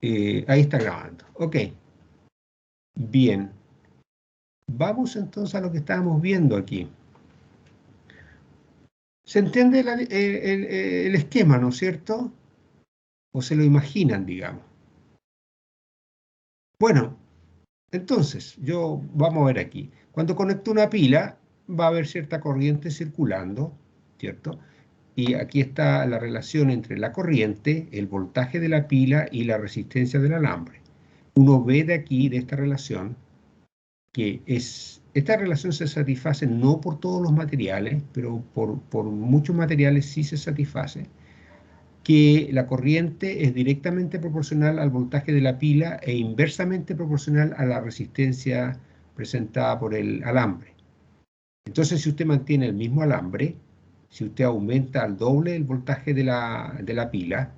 Ahí está grabando. Ok, bien. Vamos entonces a lo que estábamos viendo aquí. ¿Se entiende el esquema, no es cierto? ¿O se lo imaginan, digamos? Bueno, entonces, vamos a ver aquí. Cuando conecto una pila, va a haber cierta corriente circulando, ¿cierto? Y aquí está la relación entre la corriente, el voltaje de la pila y la resistencia del alambre. Uno ve de aquí, de esta relación, esta relación se satisface no por todos los materiales, pero por muchos materiales sí se satisface, que la corriente es directamente proporcional al voltaje de la pila e inversamente proporcional a la resistencia presentada por el alambre. Entonces, si usted mantiene el mismo alambre, si usted aumenta al doble el voltaje de la pila,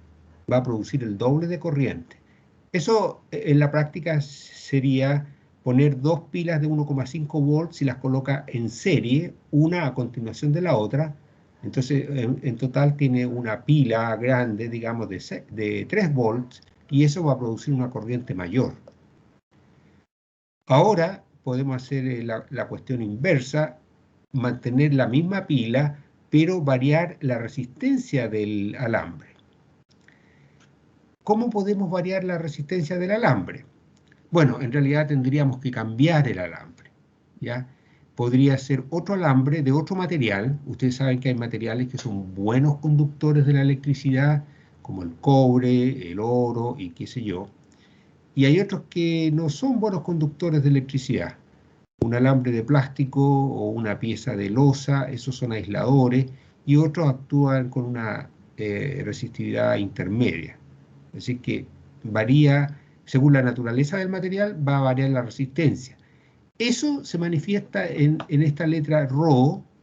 va a producir el doble de corriente. Eso en la práctica sería poner dos pilas de 1,5 volts y las coloca en serie, una a continuación de la otra. Entonces, en total tiene una pila grande, digamos, de 3 volts, y eso va a producir una corriente mayor. Ahora podemos hacer la cuestión inversa, mantener la misma pila, pero variar la resistencia del alambre. ¿Cómo podemos variar la resistencia del alambre? Bueno, en realidad tendríamos que cambiar el alambre, ¿ya? Podría ser otro alambre de otro material. Ustedes saben que hay materiales que son buenos conductores de la electricidad, como el cobre, el oro y qué sé yo. Y hay otros que no son buenos conductores de electricidad. Un alambre de plástico o una pieza de loza, esos son aisladores, y otros actúan con una resistividad intermedia. Así que varía, según la naturaleza del material, va a variar la resistencia. Eso se manifiesta en esta letra ρ.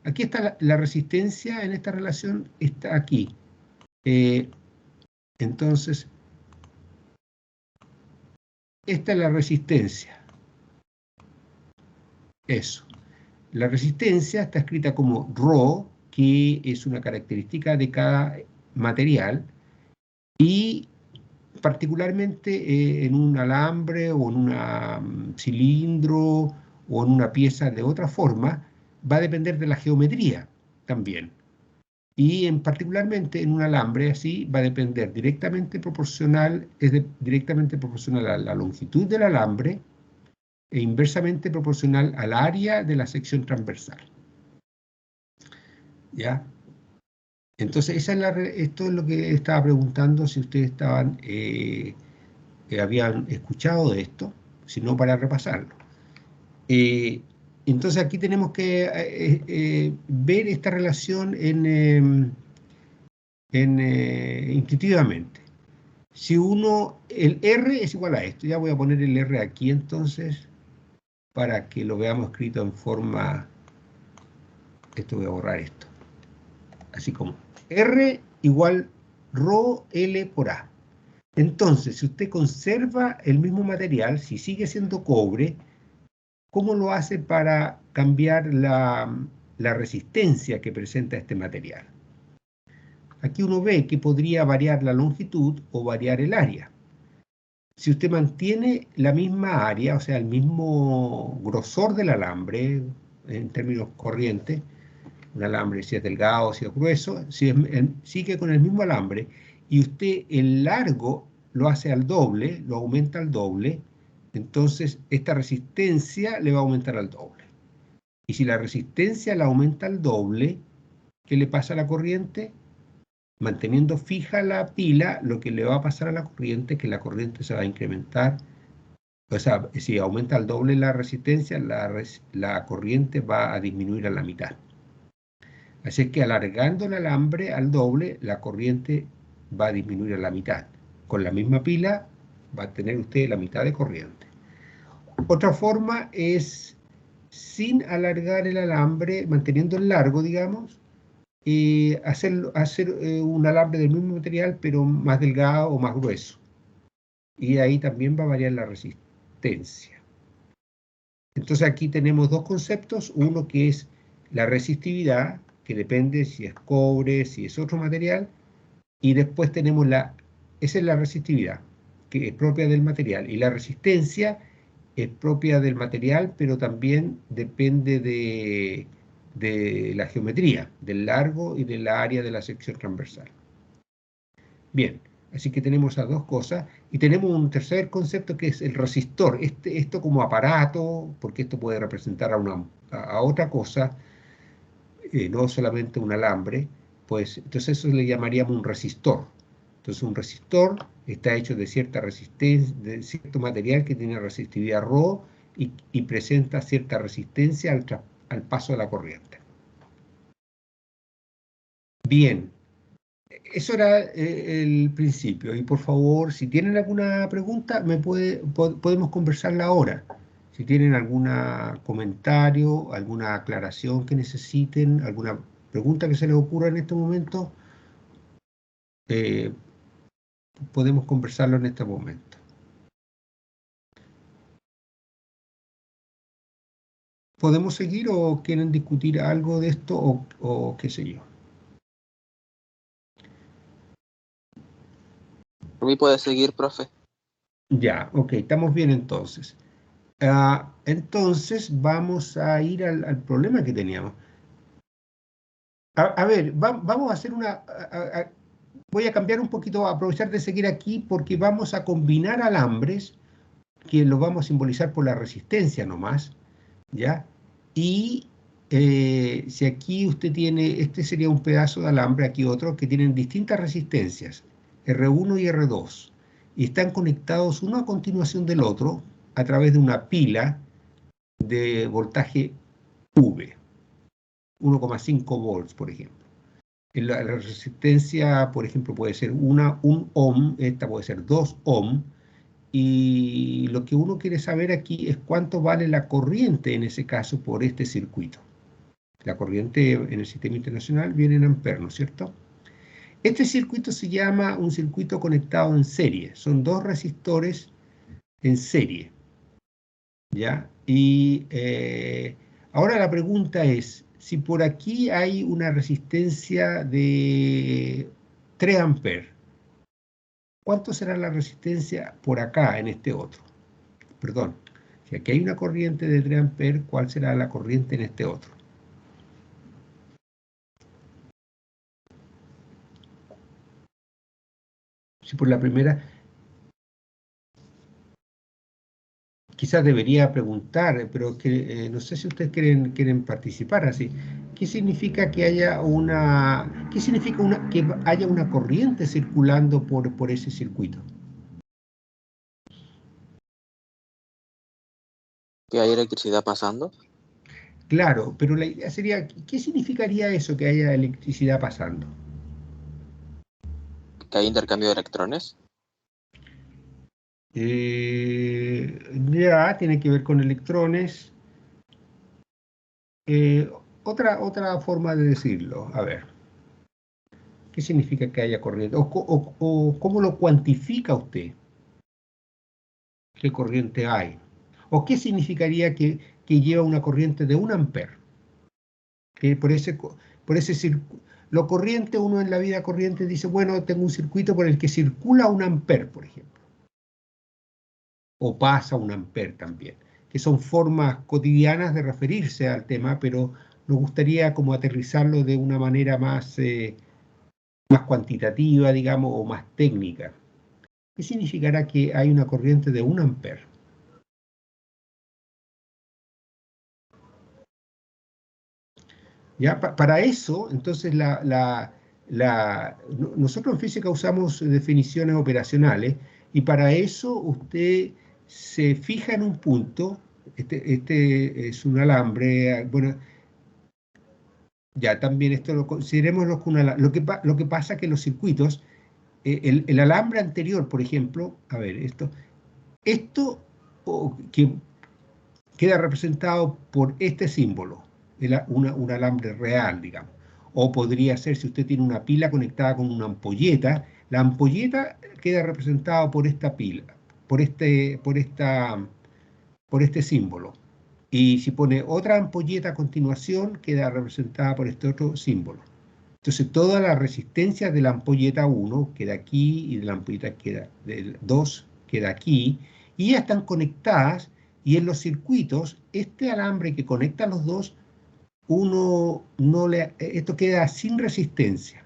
Aquí está la resistencia en esta relación, está aquí. Entonces, esta es la resistencia. Eso. La resistencia está escrita como ρ, que es una característica de cada material, y particularmente en un alambre o en un cilindro o en una pieza de otra forma, va a depender de la geometría también. Y particularmente en un alambre así va a depender directamente proporcional, directamente proporcional a la longitud del alambre e inversamente proporcional al área de la sección transversal. ¿Ya? Entonces, esto es lo que estaba preguntando, si ustedes habían escuchado de esto, sino para repasarlo. Entonces aquí tenemos que ver esta relación intuitivamente. Si el R es igual a esto, ya voy a poner el R aquí entonces, para que lo veamos escrito en forma, voy a borrar esto, así como R igual ρ L por A. Entonces, si usted conserva el mismo material, si sigue siendo cobre, ¿cómo lo hace para cambiar la resistencia que presenta este material? Aquí uno ve que podría variar la longitud o variar el área. Si usted mantiene la misma área, o sea, el mismo grosor del alambre, en términos corrientes, un alambre si es delgado, si es grueso, sigue con el mismo alambre, y usted el largo lo hace al doble, lo aumenta al doble, entonces esta resistencia le va a aumentar al doble. Y si la resistencia la aumenta al doble, ¿qué le pasa a la corriente? Manteniendo fija la pila, lo que le va a pasar a la corriente es que la corriente se va a incrementar. O sea, si aumenta al doble la resistencia, la corriente va a disminuir a la mitad. Así es que alargando el alambre al doble, la corriente va a disminuir a la mitad. Con la misma pila va a tener usted la mitad de corriente. Otra forma es, sin alargar el alambre, manteniendo el largo, digamos, hacer un alambre del mismo material, pero más delgado o más grueso. Y ahí también va a variar la resistencia. Entonces aquí tenemos dos conceptos, uno que es la resistividad, que depende si es cobre, si es otro material, y después tenemos esa es la resistividad. que es propia del material. Y la resistencia es propia del material, pero también depende de la geometría, del largo y de la área de la sección transversal. Bien, así que tenemos esas dos cosas. Y tenemos un tercer concepto que es el resistor. Esto como aparato, porque esto puede representar a otra cosa, no solamente un alambre, pues entonces eso le llamaríamos un resistor. Entonces un resistor está hecho de cierta resistencia, de cierto material que tiene resistividad ρ y presenta cierta resistencia al paso de la corriente. Bien, eso era el principio. Y por favor, si tienen alguna pregunta, podemos conversarla ahora. Si tienen algún comentario, alguna aclaración que necesiten, alguna pregunta que se les ocurra en este momento, podemos conversarlo en este momento. ¿Podemos seguir o quieren discutir algo de esto o qué sé yo? Por mí puede seguir, profe. Ya, ok, estamos bien entonces. Entonces vamos a ir al problema que teníamos. A ver, vamos a hacer voy a cambiar un poquito, a aprovechar de seguir aquí porque vamos a combinar alambres que los vamos a simbolizar por la resistencia nomás, ¿ya? Y si aquí usted tiene, este sería un pedazo de alambre, aquí otro, que tienen distintas resistencias, R1 y R2, y están conectados uno a continuación del otro a través de una pila de voltaje V, 1,5 volts, por ejemplo. La resistencia, por ejemplo, puede ser un ohm, esta puede ser 2 ohm, y lo que uno quiere saber aquí es cuánto vale la corriente en ese caso por este circuito. La corriente en el sistema internacional viene en amperes, ¿no es cierto? Este circuito se llama un circuito conectado en serie. Son dos resistores en serie, ¿ya? Y ahora la pregunta es, si por aquí hay una resistencia de 3 amperes, ¿cuánto será la resistencia por acá en este otro? Perdón, si aquí hay una corriente de 3 amperes, ¿cuál será la corriente en este otro? Si por la primera, quizás debería preguntar, pero que, no sé si ustedes quieren participar así. ¿Qué significa que haya que haya una corriente circulando por ese circuito? ¿Que hay electricidad pasando? Claro, pero la idea sería, ¿qué significaría eso que haya electricidad pasando? ¿Que hay intercambio de electrones? Ya, tiene que ver con electrones. Otra forma de decirlo, a ver, ¿qué significa que haya corriente? O ¿cómo lo cuantifica usted? ¿Qué corriente hay? ¿O qué significaría que lleva una corriente de 1 amper? Que lo corriente, uno en la vida corriente dice, bueno, tengo un circuito por el que circula 1 amper, por ejemplo. O pasa 1 amper también, que son formas cotidianas de referirse al tema, pero nos gustaría como aterrizarlo de una manera más cuantitativa, digamos, o más técnica. ¿Qué significará que hay una corriente de 1 amper? ¿Ya? Para eso, entonces, nosotros en física usamos definiciones operacionales y para eso usted se fija en un punto, este es un alambre, bueno, ya también esto lo consideremos lo que pasa que los circuitos, el alambre anterior, por ejemplo, a ver, esto que queda representado por este símbolo, un alambre real, digamos. O podría ser, si usted tiene una pila conectada con una ampolleta, la ampolleta queda representada por esta pila, por este símbolo. Y si pone otra ampolleta a continuación, queda representada por este otro símbolo. Entonces, toda la resistencia de la ampolleta 1 queda aquí y de la ampolleta 2 queda aquí, y ya están conectadas, y en los circuitos, este alambre que conecta los dos, esto queda sin resistencia.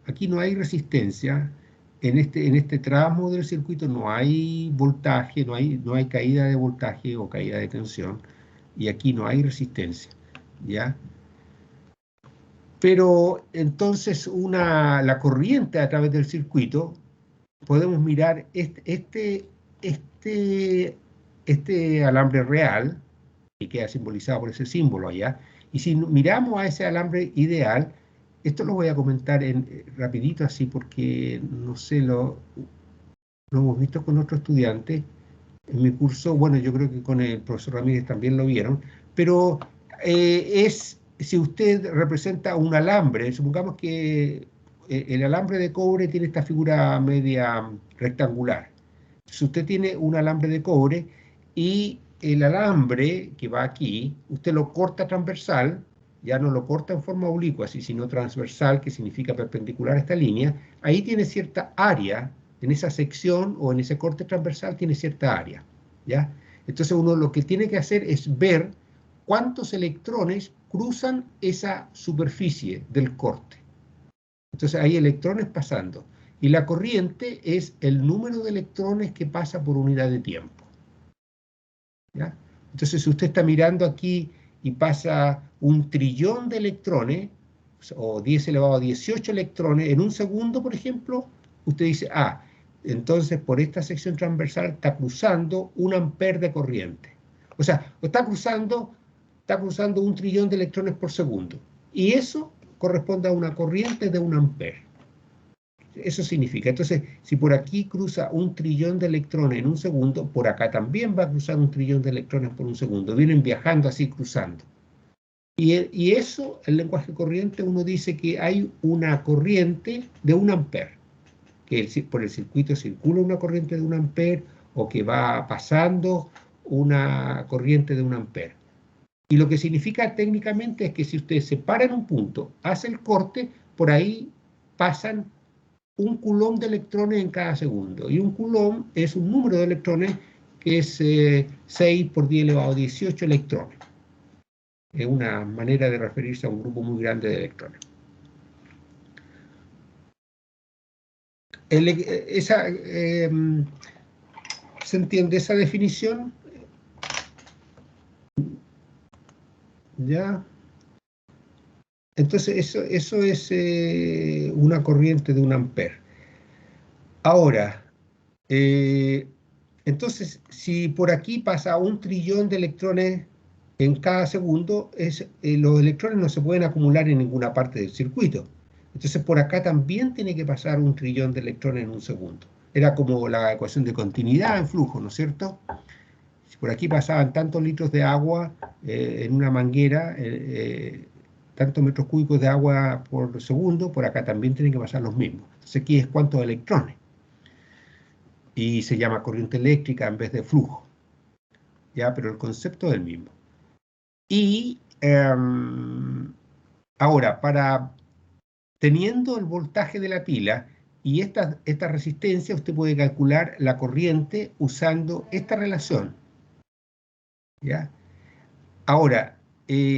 Aquí no hay resistencia, en este tramo del circuito no hay voltaje, no hay caída de voltaje o caída de tensión, y aquí no hay resistencia, ¿ya? Pero entonces la corriente a través del circuito, podemos mirar este alambre real, que queda simbolizado por ese símbolo allá, y si miramos a ese alambre ideal, esto lo voy a comentar rapidito así porque no sé, lo hemos visto con otros estudiantes en mi curso, bueno, yo creo que con el profesor Ramírez también lo vieron, pero si usted representa un alambre, supongamos que el alambre de cobre tiene esta figura media rectangular. Si usted tiene un alambre de cobre y el alambre que va aquí, usted lo corta transversal, ya no lo corta en forma oblicua, sino transversal, que significa perpendicular a esta línea, ahí tiene cierta área, en esa sección o en ese corte transversal tiene cierta área, ¿ya? Entonces uno lo que tiene que hacer es ver cuántos electrones cruzan esa superficie del corte. Entonces hay electrones pasando. Y la corriente es el número de electrones que pasa por unidad de tiempo, ¿ya? Entonces si usted está mirando aquí y pasa 1.000.000.000 de electrones, o 10 elevado a 18 electrones en un segundo, por ejemplo, usted dice, entonces por esta sección transversal está cruzando 1 ampere de corriente. O sea, está cruzando 1.000.000.000 de electrones por segundo. Y eso corresponde a una corriente de 1 ampere. Eso significa, entonces, si por aquí cruza 1.000.000.000 de electrones en un segundo, por acá también va a cruzar 1.000.000.000 de electrones por un segundo. Vienen viajando así, cruzando. Y eso, el lenguaje corriente, uno dice que hay una corriente de 1 ampere, que por el circuito circula una corriente de 1 ampere, o que va pasando una corriente de 1 ampere. Y lo que significa técnicamente es que si usted se para en un punto, hace el corte, por ahí pasan 1 coulomb de electrones en cada segundo. Y 1 coulomb es un número de electrones que es 6 por 10 elevado a 18 electrones. Es una manera de referirse a un grupo muy grande de electrones. ¿Se entiende esa definición? ¿Ya? Entonces, eso es una corriente de 1 ampere. Ahora, entonces, si por aquí pasa 1.000.000.000 de electrones en cada segundo, los electrones no se pueden acumular en ninguna parte del circuito. Entonces, por acá también tiene que pasar 1.000.000.000 de electrones en un segundo. Era como la ecuación de continuidad en flujo, ¿no es cierto? Si por aquí pasaban tantos litros de agua en una manguera, tantos metros cúbicos de agua por segundo, por acá también tienen que pasar los mismos. Entonces, aquí es cuántos electrones. Y se llama corriente eléctrica en vez de flujo, ¿ya? Pero el concepto es el mismo. Y ahora, teniendo el voltaje de la pila y esta resistencia, usted puede calcular la corriente usando esta relación, ¿ya? Ahora,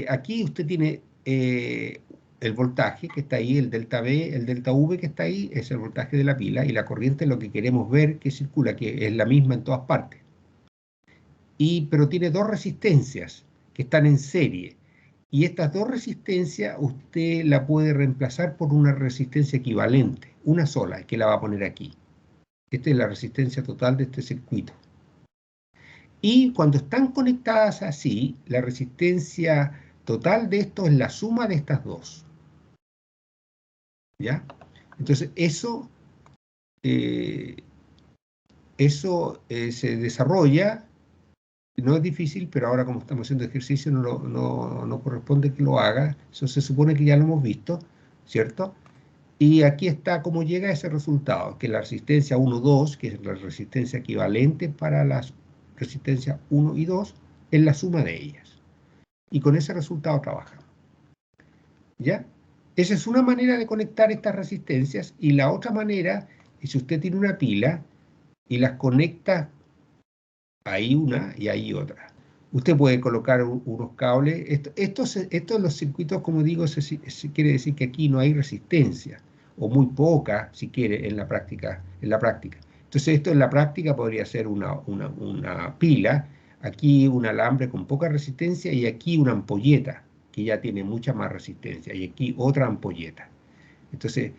aquí usted tiene el voltaje que está ahí, el delta V, el delta V que está ahí, es el voltaje de la pila, y la corriente es lo que queremos ver que circula, que es la misma en todas partes. Pero tiene dos resistencias que están en serie. Y estas dos resistencias usted la puede reemplazar por una resistencia equivalente, una sola, que la va a poner aquí. Esta es la resistencia total de este circuito. Y cuando están conectadas así, la resistencia total de esto es la suma de estas dos. ¿Ya? Entonces, eso se desarrolla. No es difícil, pero ahora como estamos haciendo ejercicio no corresponde que lo haga. Eso se supone que ya lo hemos visto, ¿cierto? Y aquí está cómo llega a ese resultado, que la resistencia 1, 2, que es la resistencia equivalente para las resistencias 1 y 2, es la suma de ellas. Y con ese resultado trabajamos. ¿Ya? Esa es una manera de conectar estas resistencias, y la otra manera es si usted tiene una pila y las conecta ahí una y ahí otra. Usted puede colocar unos cables. Estos los circuitos, como digo, se quiere decir que aquí no hay resistencia, o muy poca, si quiere, en la práctica. Entonces, esto en la práctica podría ser una pila, aquí un alambre con poca resistencia y aquí una ampolleta, que ya tiene mucha más resistencia, y aquí otra ampolleta. Entonces,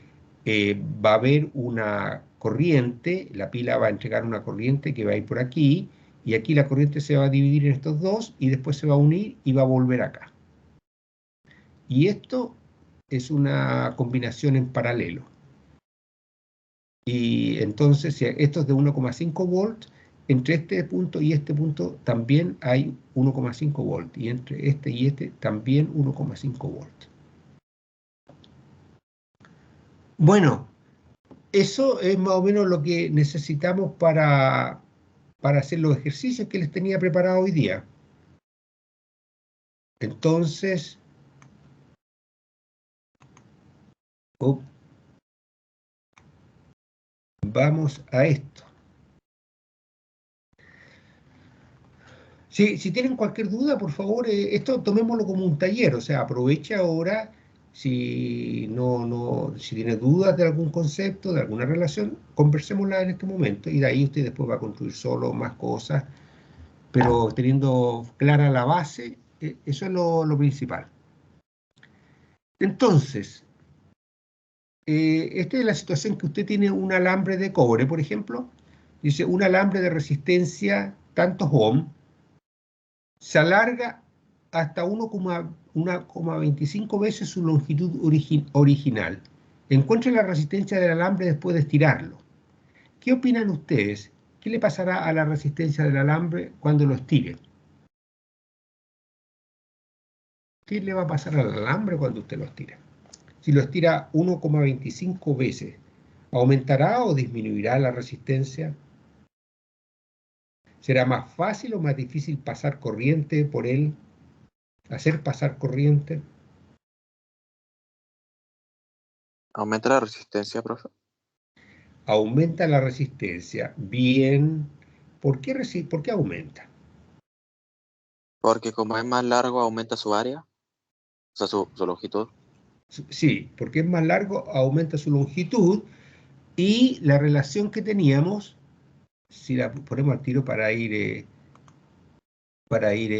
va a haber una corriente, la pila va a entregar una corriente que va a ir por aquí, y aquí la corriente se va a dividir en estos dos, y después se va a unir y va a volver acá. Y esto es una combinación en paralelo. Y entonces, si esto es de 1,5 volts, entre este punto y este punto también hay 1,5 volts, y entre este y este también 1,5 volts. Bueno, eso es más o menos lo que necesitamos para hacer los ejercicios que les tenía preparado hoy día. Entonces, vamos a esto. Si tienen cualquier duda, por favor, esto tomémoslo como un taller, o sea, aproveche ahora. Si tiene dudas de algún concepto, de alguna relación, conversémosla en este momento, y de ahí usted después va a construir solo más cosas, pero teniendo clara la base, eso es lo principal. Entonces, esta es la situación que usted tiene un alambre de cobre, por ejemplo. Dice, un alambre de resistencia tantos ohm se alarga hasta 1,25 veces su longitud original. Encuentre la resistencia del alambre después de estirarlo. ¿Qué opinan ustedes? ¿Qué le pasará a la resistencia del alambre cuando lo estire? ¿Qué le va a pasar al alambre cuando usted lo estira? Si lo estira 1,25 veces, ¿aumentará o disminuirá la resistencia? ¿Será más fácil o más difícil pasar corriente por él? ¿Hacer pasar corriente? ¿Aumenta la resistencia, profe? Aumenta la resistencia. Bien. ¿Por qué aumenta? Porque como es más largo, aumenta su área, o sea, su longitud. Sí, porque es más largo, aumenta su longitud, y la relación que teníamos, si la ponemos al tiro para ir,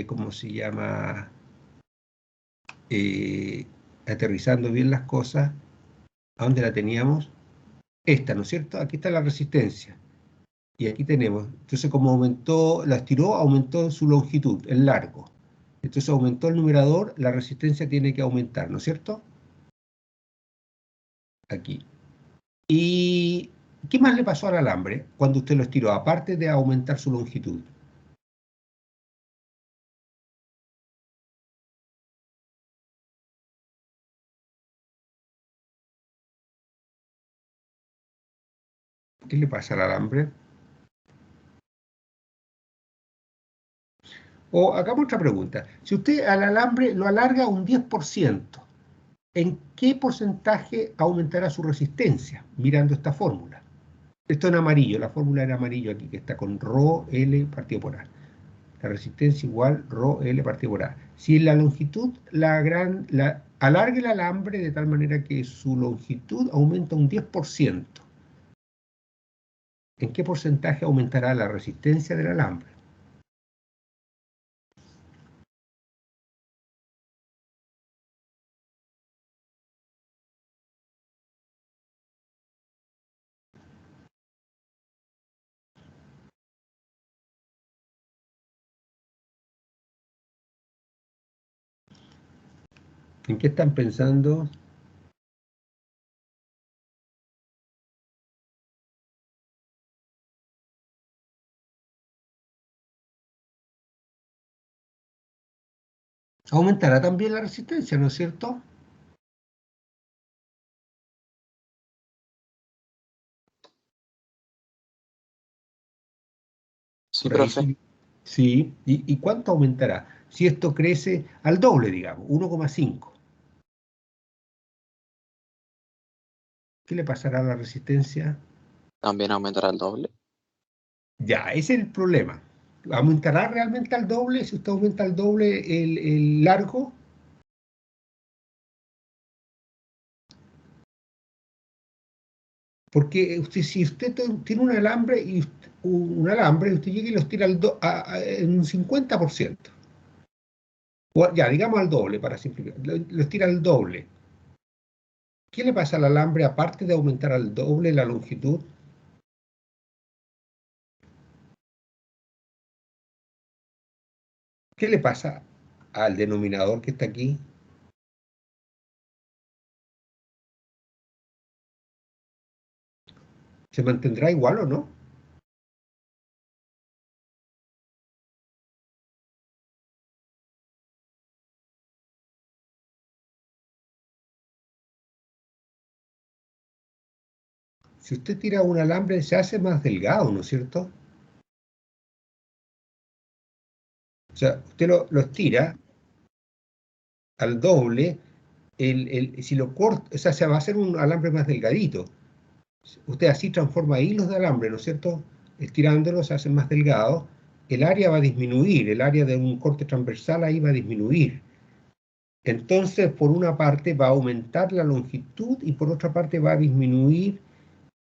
¿cómo se llama? Eh, Aterrizando bien las cosas. ¿A dónde la teníamos? Esta, ¿no es cierto? Aquí está la resistencia. Y aquí tenemos, entonces como aumentó, la estiró, aumentó su longitud, el largo. Entonces aumentó el numerador, la resistencia tiene que aumentar, ¿no es cierto? Aquí. ¿Y qué más le pasó al alambre cuando usted lo estiró, aparte de aumentar su longitud? ¿Qué le pasa al alambre? O hagamos otra pregunta. Si usted al alambre lo alarga un 10%, ¿en qué porcentaje aumentará su resistencia? Mirando esta fórmula. Esto en amarillo, la fórmula en amarillo aquí, que está con ρ L partido por A. La resistencia igual ρ L partido por A. Si la longitud, alargue el alambre de tal manera que su longitud aumenta un 10%, ¿en qué porcentaje aumentará la resistencia del alambre? ¿En qué están pensando? Aumentará también la resistencia, ¿no es cierto? Sí, Por ahí profe. sí. Sí. ¿Y cuánto aumentará? Si esto crece al doble, digamos, 1,5. ¿Qué le pasará a la resistencia? También aumentará el doble. Ya, ese es el problema. ¿Aumentará realmente al doble? Si usted aumenta al doble el largo, porque usted, si usted tiene un alambre y usted llega y los tira en un 50%, ya, digamos al doble para simplificar, los tira al doble. ¿Qué le pasa al alambre aparte de aumentar al doble la longitud? ¿Qué le pasa al denominador que está aquí? ¿Se mantendrá igual o no? Si usted tira un alambre, se hace más delgado, ¿no es cierto? O sea, usted los tira al doble, si lo corta, o sea, se va a hacer un alambre más delgadito. Usted así transforma hilos de alambre, ¿no es cierto? Estirándolos se hacen más delgados. El área va a disminuir, el área de un corte transversal ahí va a disminuir. Entonces, por una parte va a aumentar la longitud y por otra parte va a disminuir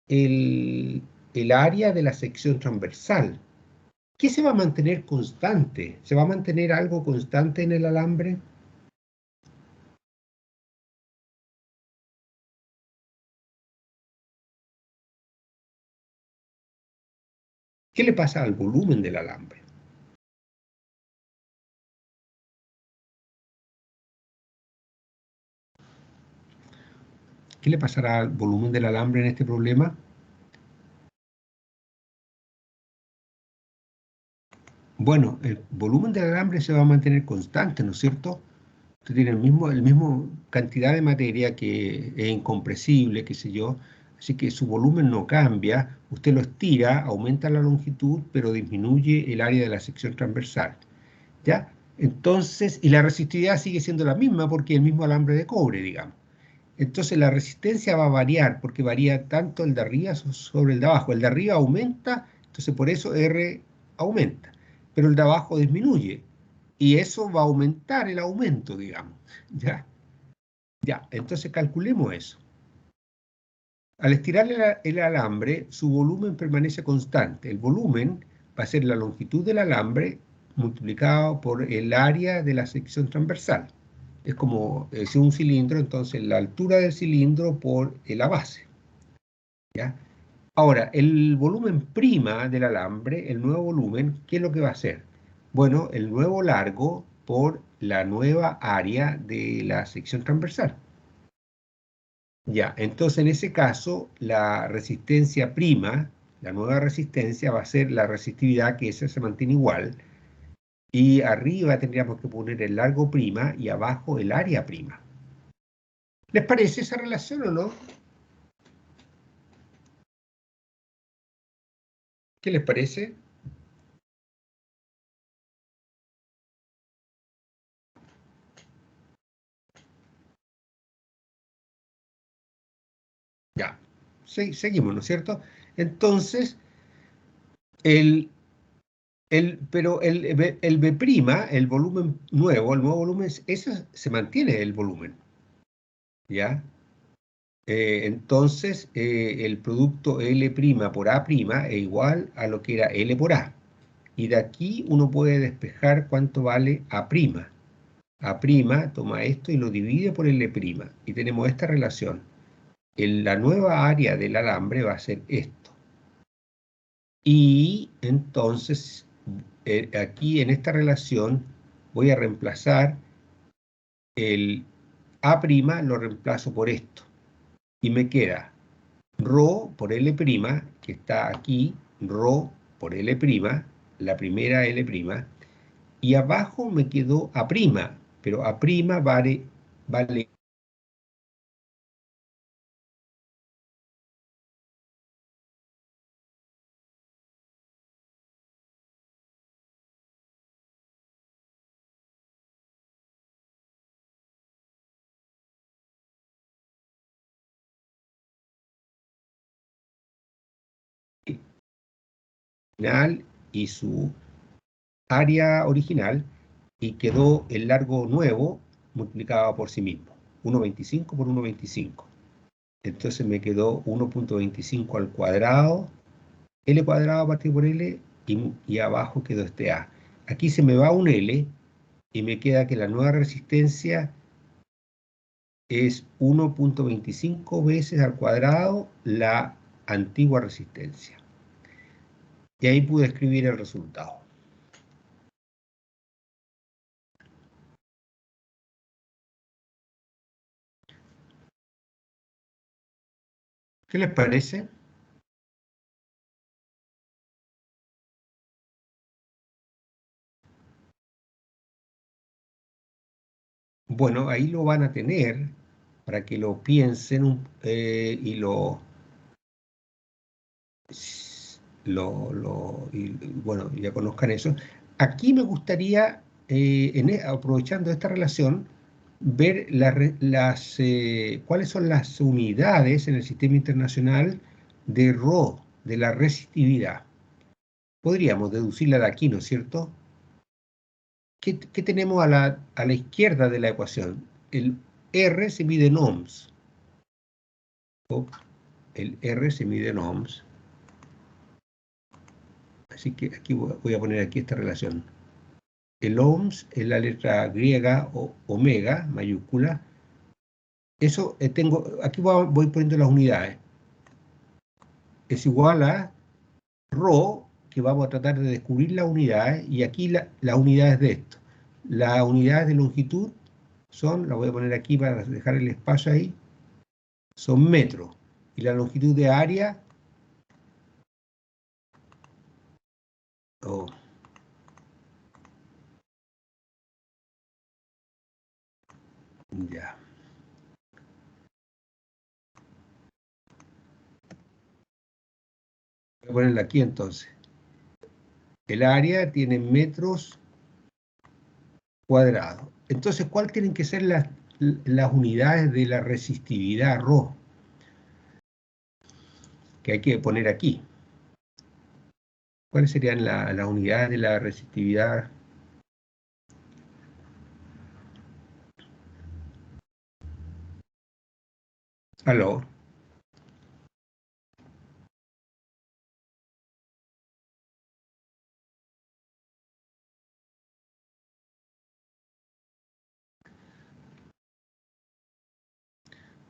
el, el área de la sección transversal. ¿Qué se va a mantener constante? ¿Se va a mantener algo constante en el alambre? ¿Qué le pasa al volumen del alambre? ¿Qué le pasará al volumen del alambre en este problema? Bueno, el volumen del alambre se va a mantener constante, ¿no es cierto? Usted tiene el mismo cantidad de materia que es incompresible, qué sé yo, así que su volumen no cambia, usted lo estira, aumenta la longitud, pero disminuye el área de la sección transversal, ¿ya? Entonces, y la resistividad sigue siendo la misma porque es el mismo alambre de cobre, digamos. Entonces la resistencia va a variar porque varía tanto el de arriba sobre el de abajo. El de arriba aumenta, entonces por eso R aumenta, pero el de abajo disminuye y eso va a aumentar el aumento, digamos. Ya, ya, entonces calculemos eso. Al estirar el alambre, su volumen permanece constante. El volumen va a ser la longitud del alambre multiplicado por el área de la sección transversal. Es como si un cilindro, entonces la altura del cilindro por la base, ¿ya? Ahora, el volumen prima del alambre, el nuevo volumen, ¿qué es lo que va a hacer? Bueno, el nuevo largo por la nueva área de la sección transversal. Ya, entonces en ese caso, la resistencia prima, la nueva resistencia va a ser la resistividad, que esa se mantiene igual, y arriba tendríamos que poner el largo prima y abajo el área prima. ¿Les parece esa relación o no? ¿Qué les parece? Ya, seguimos, ¿no es cierto? Entonces, el, pero el B', el volumen nuevo, el nuevo volumen, ese se mantiene el volumen, ¿ya? Entonces, el producto L' por A' es igual a lo que era L por A. Y de aquí uno puede despejar cuánto vale A'. A' toma esto y lo divide por L'. Y tenemos esta relación. La nueva área del alambre va a ser esto. Y entonces, aquí en esta relación voy a reemplazar el A', lo reemplazo por esto. Y me queda ρ por L', que está aquí, ρ por L', la primera L', y abajo me quedó A', pero A' vale original y su área original, y quedó el largo nuevo multiplicado por sí mismo, 1,25 por 1,25. Entonces me quedó 1,25 al cuadrado, L cuadrado partido por L, y abajo quedó este A. Aquí se me va un L, y me queda que la nueva resistencia es 1,25 veces al cuadrado la antigua resistencia. Y ahí pude escribir el resultado. ¿Qué les parece? Bueno, ahí lo van a tener para que lo piensen y bueno, ya conozcan eso. Aquí me gustaría, aprovechando esta relación, ver cuáles son las unidades en el sistema internacional de Rho, de la resistividad. Podríamos deducirla de aquí, ¿no es cierto? ¿Qué tenemos a la izquierda de la ecuación? El R se mide en ohms. El R se mide en ohms. Así que aquí voy a poner aquí esta relación. El ohms es la letra griega o omega, mayúscula. Eso aquí voy poniendo las unidades. Es igual a Rho, que vamos a tratar de descubrir las unidades, y aquí las unidades de esto. Las unidades de longitud la voy a poner aquí para dejar el espacio ahí, son metros. Y la longitud de área, ya. Voy a ponerla aquí entonces. El área tiene metros cuadrados. Entonces, ¿cuáles tienen que ser las unidades de la resistividad Rho? Que hay que poner aquí. ¿Cuáles serían las unidades de la resistividad? ¿Aló?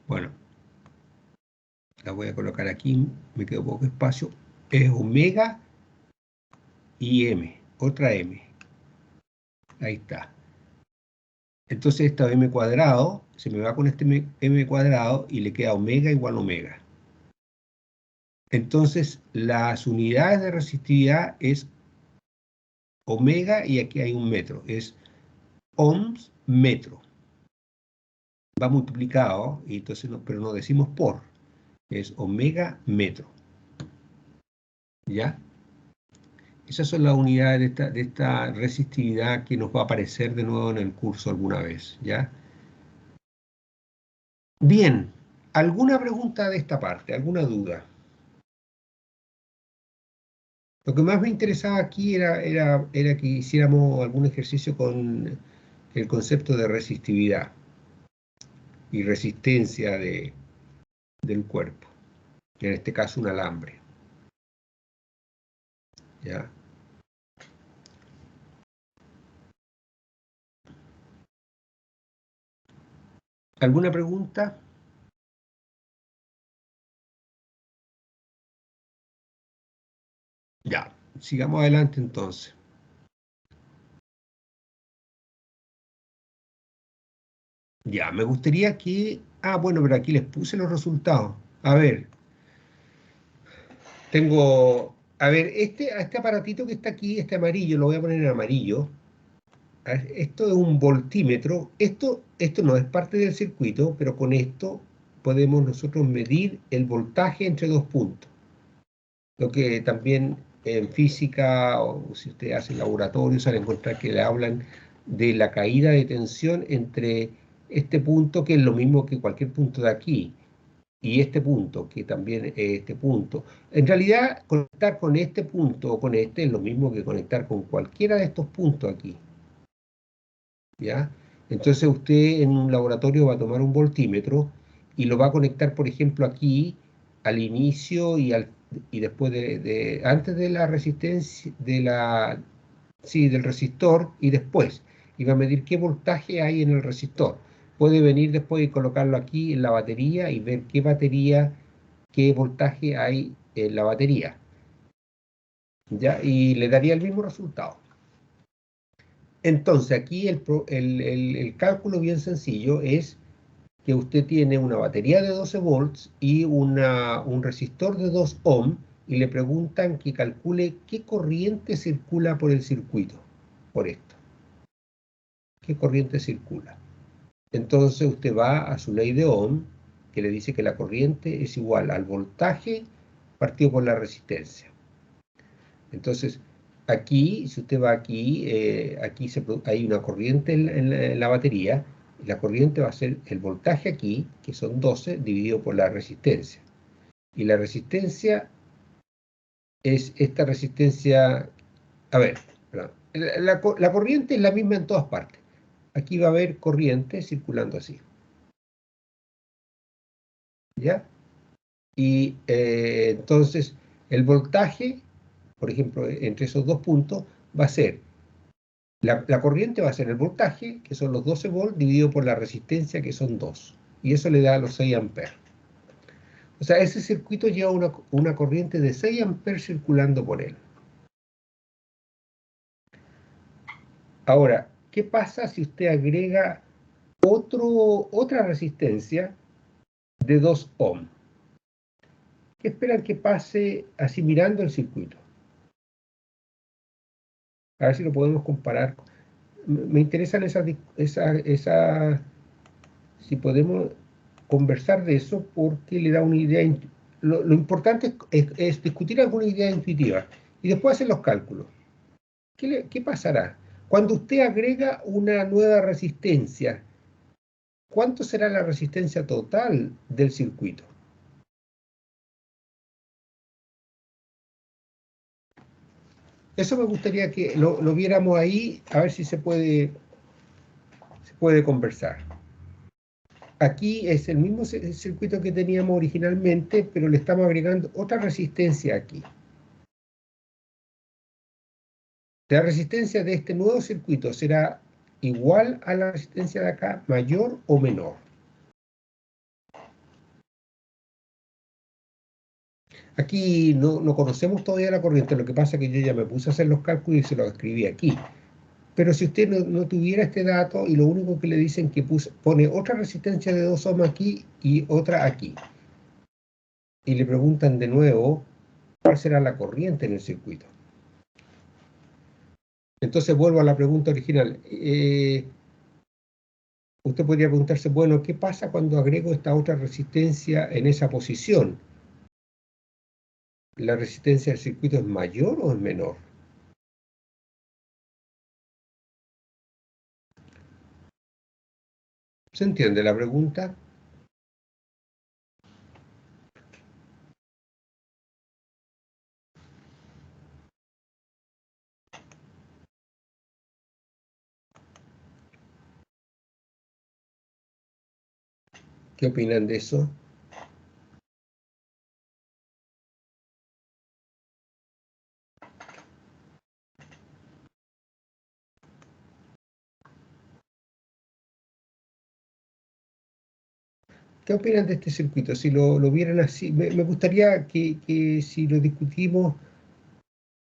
Bueno, la voy a colocar aquí, me quedó poco espacio. Es omega y m, otra m. Ahí está. Entonces esta m cuadrado se me va con este m cuadrado y le queda omega igual omega. Entonces las unidades de resistividad es omega, y aquí hay un metro, es ohms metro. Va multiplicado, y entonces pero no decimos por, es omega metro. ¿Ya? Esas son las unidades de esta resistividad que nos va a aparecer de nuevo en el curso alguna vez. ¿Ya? Bien, ¿alguna pregunta de esta parte? ¿Alguna duda? Lo que más me interesaba aquí era que hiciéramos algún ejercicio con el concepto de resistividad y resistencia del cuerpo, en este caso un alambre. ¿Ya? ¿Alguna pregunta? Ya, sigamos adelante entonces. Ya, me gustaría que... Ah, bueno, pero aquí les puse los resultados. A ver, este aparatito que está aquí, este amarillo, lo voy a poner en amarillo. Esto es un voltímetro. Esto no es parte del circuito, pero con esto podemos nosotros medir el voltaje entre dos puntos. Lo que también en física, o si usted hace laboratorio, se van a encontrar que le hablan de la caída de tensión entre este punto, que es lo mismo que cualquier punto de aquí, y este punto, que también es este punto. En realidad, conectar con este punto o con este es lo mismo que conectar con cualquiera de estos puntos aquí, ¿ya? Entonces usted en un laboratorio va a tomar un voltímetro y lo va a conectar, por ejemplo, aquí al inicio y después antes de la resistencia, sí, del resistor y después. Y va a medir qué voltaje hay en el resistor. Puede venir después y colocarlo aquí en la batería y ver qué voltaje hay en la batería, ¿ya? Y le daría el mismo resultado. Entonces, aquí el cálculo bien sencillo es que usted tiene una batería de 12 volts y un resistor de 2 ohm y le preguntan que calcule qué corriente circula por el circuito, por esto. ¿Qué corriente circula? Entonces usted va a su ley de Ohm, que le dice que la corriente es igual al voltaje partido por la resistencia. Entonces, aquí, si usted va aquí, hay una corriente en la batería, y la corriente va a ser el voltaje aquí, que son 12, dividido por la resistencia. Y la resistencia es esta resistencia, a ver, perdón, la corriente es la misma en todas partes. Aquí va a haber corriente circulando así, ¿ya? Y entonces el voltaje, por ejemplo, entre esos dos puntos, va a ser, la corriente va a ser el voltaje, que son los 12 volts, dividido por la resistencia, que son 2. Y eso le da los 6 amperes. O sea, ese circuito lleva una corriente de 6 amperes circulando por él. Ahora, ¿qué pasa si usted agrega otra resistencia de 2 ohm? ¿Qué esperan que pase así mirando el circuito? A ver si lo podemos comparar. Me interesan si podemos conversar de eso, porque le da una idea. Lo importante es discutir alguna idea intuitiva y después hacer los cálculos. ¿Qué pasará? Cuando usted agrega una nueva resistencia, ¿cuánto será la resistencia total del circuito? Eso me gustaría que lo viéramos ahí, a ver si se puede conversar. Aquí es el mismo circuito que teníamos originalmente, pero le estamos agregando otra resistencia aquí. La resistencia de este nuevo circuito será igual a la resistencia de acá, mayor o menor. Aquí no conocemos todavía la corriente, lo que pasa es que yo ya me puse a hacer los cálculos y se los escribí aquí. Pero si usted no tuviera este dato y lo único que le dicen que pone otra resistencia de 2 ohms aquí y otra aquí, y le preguntan de nuevo cuál será la corriente en el circuito. Entonces vuelvo a la pregunta original. Usted podría preguntarse, bueno, ¿qué pasa cuando agrego esta otra resistencia en esa posición? ¿La resistencia del circuito es mayor o es menor? ¿Se entiende la pregunta? ¿Qué opinan de eso? ¿Qué opinan de este circuito? Si lo vieran así, me gustaría que si lo discutimos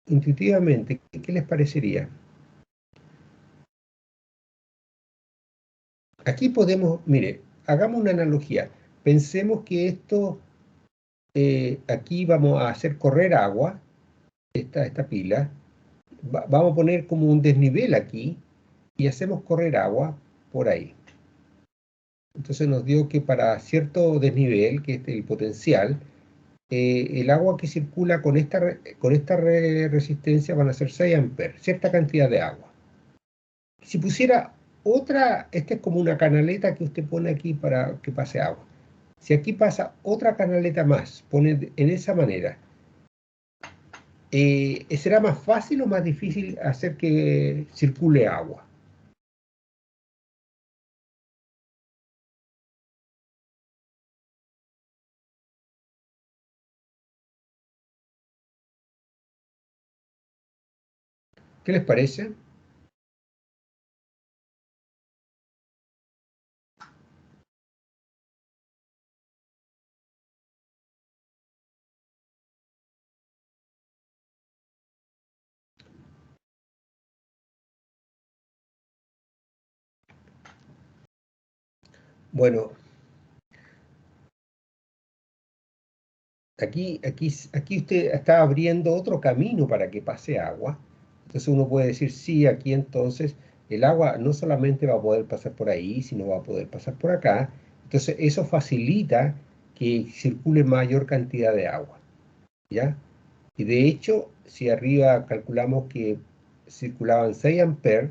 intuitivamente, ¿qué les parecería? Aquí podemos, mire, hagamos una analogía. Pensemos que aquí vamos a hacer correr agua, esta pila. Vamos a poner como un desnivel aquí y hacemos correr agua por ahí. Entonces nos dio que para cierto desnivel, que es el potencial, el agua que circula con esta resistencia van a ser 6 amperes, cierta cantidad de agua. Si pusiera otra, esta es como una canaleta que usted pone aquí para que pase agua. Si aquí pasa otra canaleta más, pone en esa manera, ¿será más fácil o más difícil hacer que circule agua? ¿Qué les parece? Bueno, aquí usted está abriendo otro camino para que pase agua. Entonces uno puede decir, sí, aquí entonces el agua no solamente va a poder pasar por ahí, sino va a poder pasar por acá. Entonces eso facilita que circule mayor cantidad de agua, ¿ya? Y de hecho, si arriba calculamos que circulaban 6 amperes,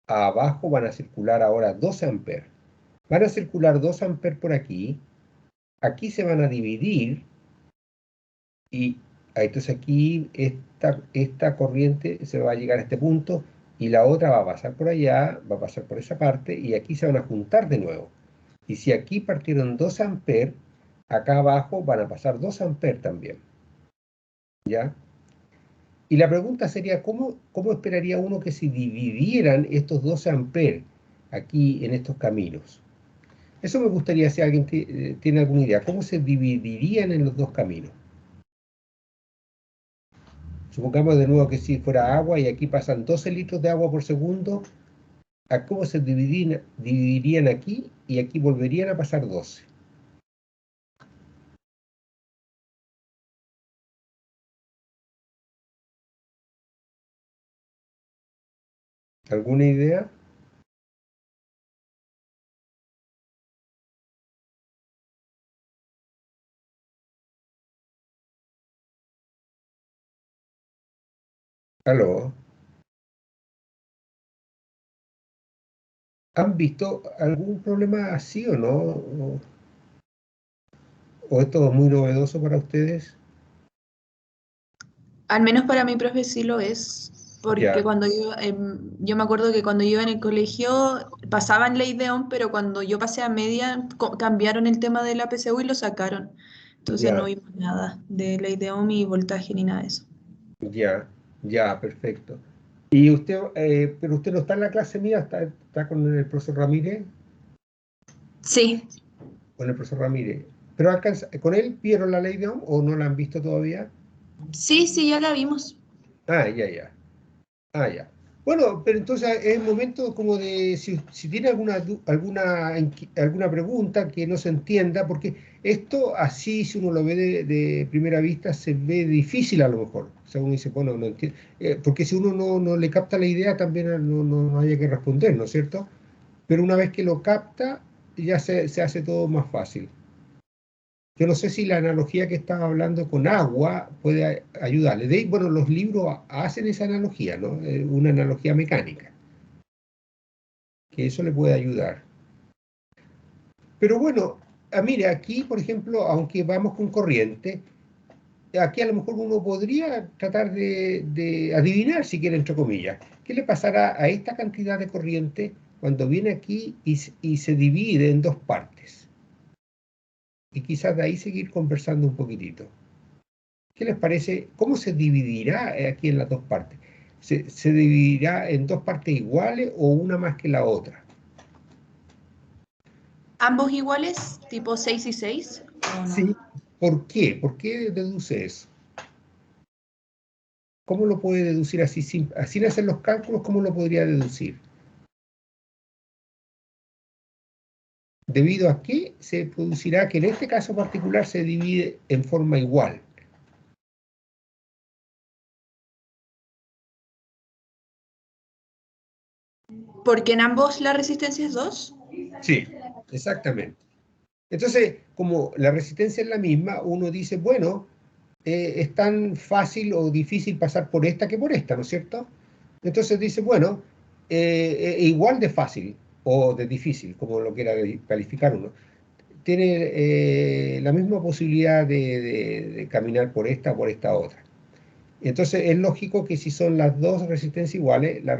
abajo van a circular ahora 12 amperes. Van a circular 2 amperes por aquí se van a dividir y entonces aquí esta corriente se va a llegar a este punto y la otra va a pasar por allá, va a pasar por esa parte y aquí se van a juntar de nuevo. Y si aquí partieron 2 amperes, acá abajo van a pasar 2 amperes también, ¿ya? Y la pregunta sería, ¿cómo esperaría uno que se dividieran estos 12 amperes aquí en estos caminos? Eso me gustaría si alguien tiene alguna idea. ¿Cómo se dividirían en los dos caminos? Supongamos de nuevo que si fuera agua y aquí pasan 12 litros de agua por segundo, ¿a cómo se dividirían aquí y aquí volverían a pasar 12? ¿Alguna idea? ¿Aló? ¿Han visto algún problema así o no? ¿O esto es muy novedoso para ustedes? Al menos para mi profe sí lo es, porque Ya, cuando yo me acuerdo que cuando yo iba en el colegio pasaban ley de Ohm, pero cuando yo pasé a media cambiaron el tema de la PSU y lo sacaron. Entonces no ya, vimos nada de ley de Ohm y voltaje ni nada de eso. ya, ya, perfecto. Y usted, pero usted no está en la clase mía, está con el profesor Ramírez, Sí, con el profesor Ramírez. Pero ¿con él vieron la ley de Ohm o no la han visto todavía? sí, sí, ya la vimos. Ah, ya, ya. Ah, ya. Bueno, pero entonces es el momento como de, si tiene alguna pregunta que no se entienda, porque esto así, si uno lo ve de primera vista, se ve difícil a lo mejor. O sea, uno dice, bueno, no entiendo. Porque si uno no le capta la idea, también no haya que responder, ¿no es cierto? Pero una vez que lo capta, ya se hace todo más fácil. Yo no sé si la analogía que estaba hablando con agua puede ayudarle. Bueno, los libros hacen esa analogía, ¿no? Una analogía mecánica, que eso le puede ayudar. Pero bueno, mire, aquí, por ejemplo, aunque vamos con corriente, aquí a lo mejor uno podría tratar de adivinar, si quiere, entre comillas, qué le pasará a esta cantidad de corriente cuando viene aquí y se divide en dos partes. Y quizás de ahí seguir conversando un poquitito. ¿Qué les parece? ¿Cómo se dividirá aquí en las dos partes? ¿Se dividirá en dos partes iguales o una más que la otra? Ambos iguales, tipo 6 y 6, ¿o Sí. no? ¿Por qué? ¿Por qué deduce eso? ¿Cómo lo puede deducir así, sin hacer los cálculos? ¿Cómo lo podría deducir? ¿Debido a qué se producirá que en este caso particular se divide en forma igual? Porque en ambos la resistencia es 2. Sí, exactamente. Entonces, como la resistencia es la misma, uno dice, bueno, es tan fácil o difícil pasar por esta que por esta, ¿no es cierto? Entonces dice, bueno, igual de fácil o de difícil, como lo quiera calificar uno. tiene la misma posibilidad de caminar por esta o por esta otra. Entonces es lógico que si son las dos resistencias iguales, la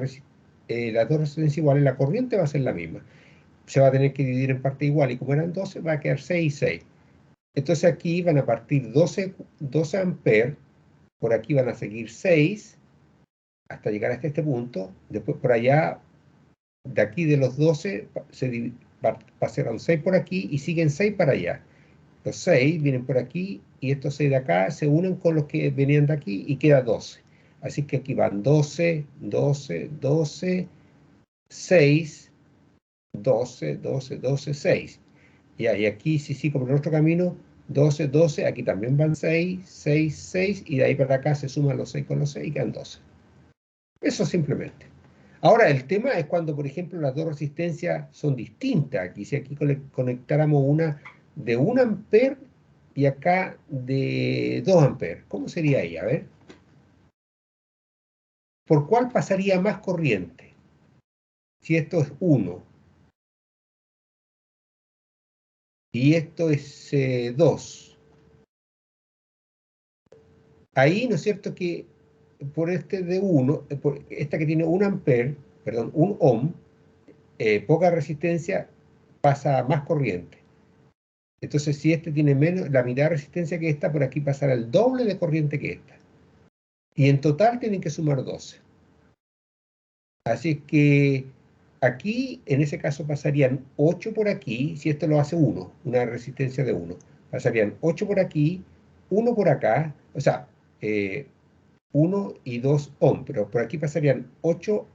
corriente va a ser la misma. Se va a tener que dividir en parte igual, y como eran 12, va a quedar 6 y 6. Entonces aquí van a partir 12 amperes, por aquí van a seguir 6, hasta llegar hasta este punto. Después por allá, de aquí de los 12, pasaron 6 por aquí y siguen 6 para allá. Los 6 vienen por aquí y estos 6 de acá se unen con los que venían de aquí y queda 12. Así que aquí van 12, 12, 12, 6, 12, 12, 12, 6. Y aquí sí, sí, como en el otro camino, 12, 12, aquí también van 6, 6, 6, y de ahí para acá se suman los 6 con los 6 y quedan 12. Eso simplemente. Ahora, el tema es cuando, por ejemplo, las dos resistencias son distintas. Aquí, si aquí conectáramos una de 1 amper y acá de 2 amperes, ¿cómo sería ahí? A ver. ¿Por cuál pasaría más corriente? Si esto es 1 y esto es 2. Ahí, ¿no es cierto?, que por este de 1, por esta que tiene 1 amper, perdón, 1 ohm, poca resistencia, pasa más corriente. Entonces, si este tiene menos, la mitad de resistencia que esta, por aquí pasará el doble de corriente que esta. Y en total tienen que sumar 12. Así que aquí, en ese caso, pasarían 8 por aquí, si esto lo hace 1, una resistencia de 1. Pasarían 8 por aquí, 1 por acá, o sea, 1 y 2 ohm, pero por aquí pasarían 8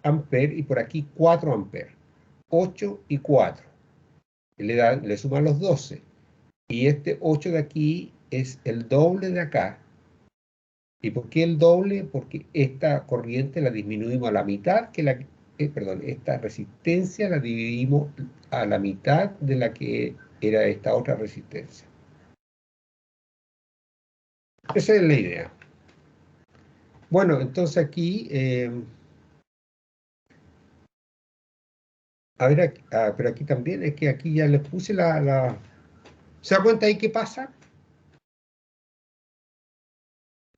amperes y por aquí 4 amperes. 8 y 4. Le suman los 12. Y este 8 de aquí es el doble de acá. ¿Y por qué el doble? Porque esta corriente la disminuimos a la mitad, esta resistencia la dividimos a la mitad de la que era esta otra resistencia. Esa es la idea. Bueno, entonces aquí, a ver, pero aquí también, es que aquí ya les puse ¿se da cuenta ahí qué pasa?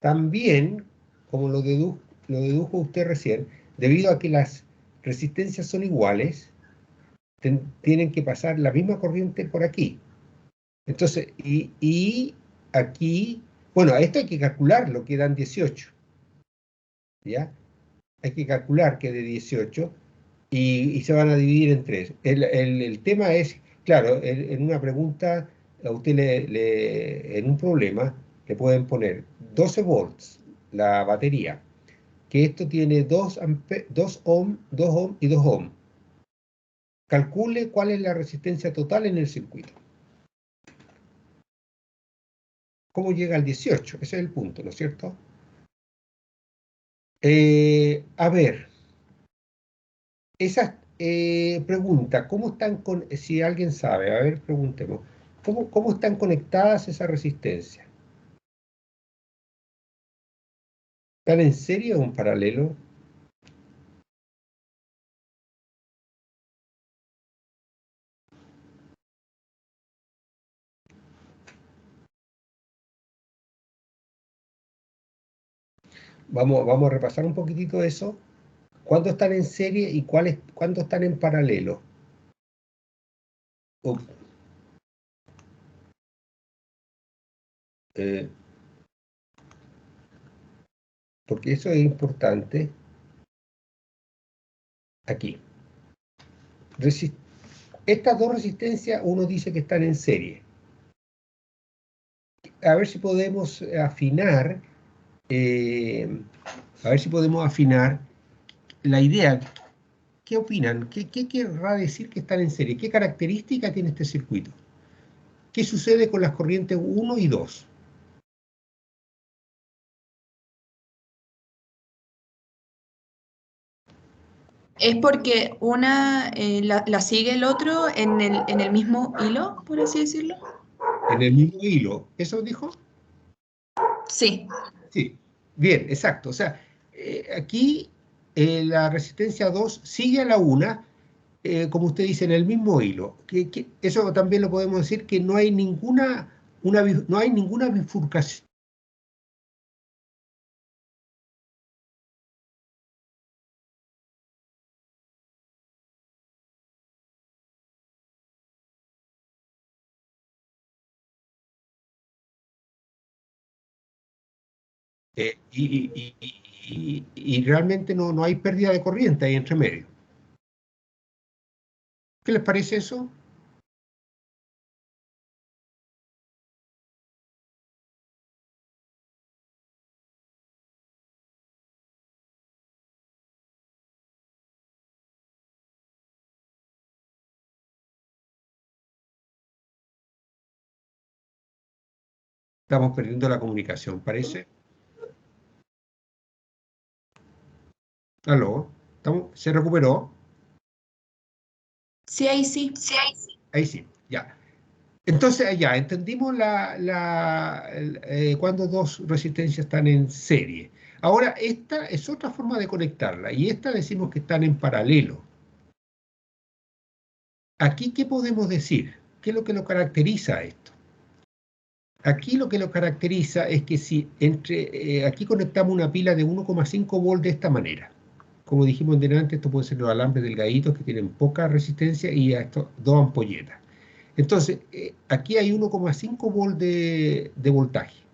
También, como lo dedujo usted recién, debido a que las resistencias son iguales, tienen que pasar la misma corriente por aquí. Entonces, y aquí, bueno, a esto hay que calcularlo, que dan 18. ¿Ya? Hay que calcular que de 18 y se van a dividir en 3. El tema es, claro, en una pregunta, a usted en un problema le pueden poner 12 volts, la batería, que esto tiene 2 ohm, 2 ohm y 2 ohm. Calcule cuál es la resistencia total en el circuito. ¿Cómo llega al 18? Ese es el punto, ¿no es cierto? A ver, esa pregunta, ¿cómo están si alguien sabe, a ver, preguntemos, ¿cómo están conectadas esas resistencias? ¿Están en serie o en paralelo? Vamos a repasar un poquitito eso. ¿Cuándo están en serie y cuándo están en paralelo? Eh, porque eso es importante. Aquí. Estas dos resistencias uno dice que están en serie. A ver si podemos afinar, la idea. ¿Qué opinan? ¿Qué querrá decir que están en serie? ¿Qué característica tiene este circuito? ¿Qué sucede con las corrientes 1 y 2? Es porque una la sigue el otro en el mismo hilo, por así decirlo. En el mismo hilo. ¿Eso dijo? Sí. Sí. Bien, exacto. O sea, aquí la resistencia 2 sigue a la 1, como usted dice, en el mismo hilo. Eso también lo podemos decir, que no hay no hay ninguna bifurcación. Y realmente no hay pérdida de corriente ahí entre medio. ¿Qué les parece eso? Estamos perdiendo la comunicación, parece. ¿Aló? ¿Se recuperó? Sí, ahí sí. Ahí sí, ya. Entonces, ya, entendimos cuando dos resistencias están en serie. Ahora, esta es otra forma de conectarla, y esta decimos que están en paralelo. Aquí, ¿qué podemos decir? ¿Qué es lo que lo caracteriza a esto? Aquí lo que lo caracteriza es que si aquí conectamos una pila de 1,5 volts de esta manera. Como dijimos antes, esto puede ser los alambres delgaditos que tienen poca resistencia y a estos dos ampolletas. Entonces, aquí hay 1,5 volts de voltaje.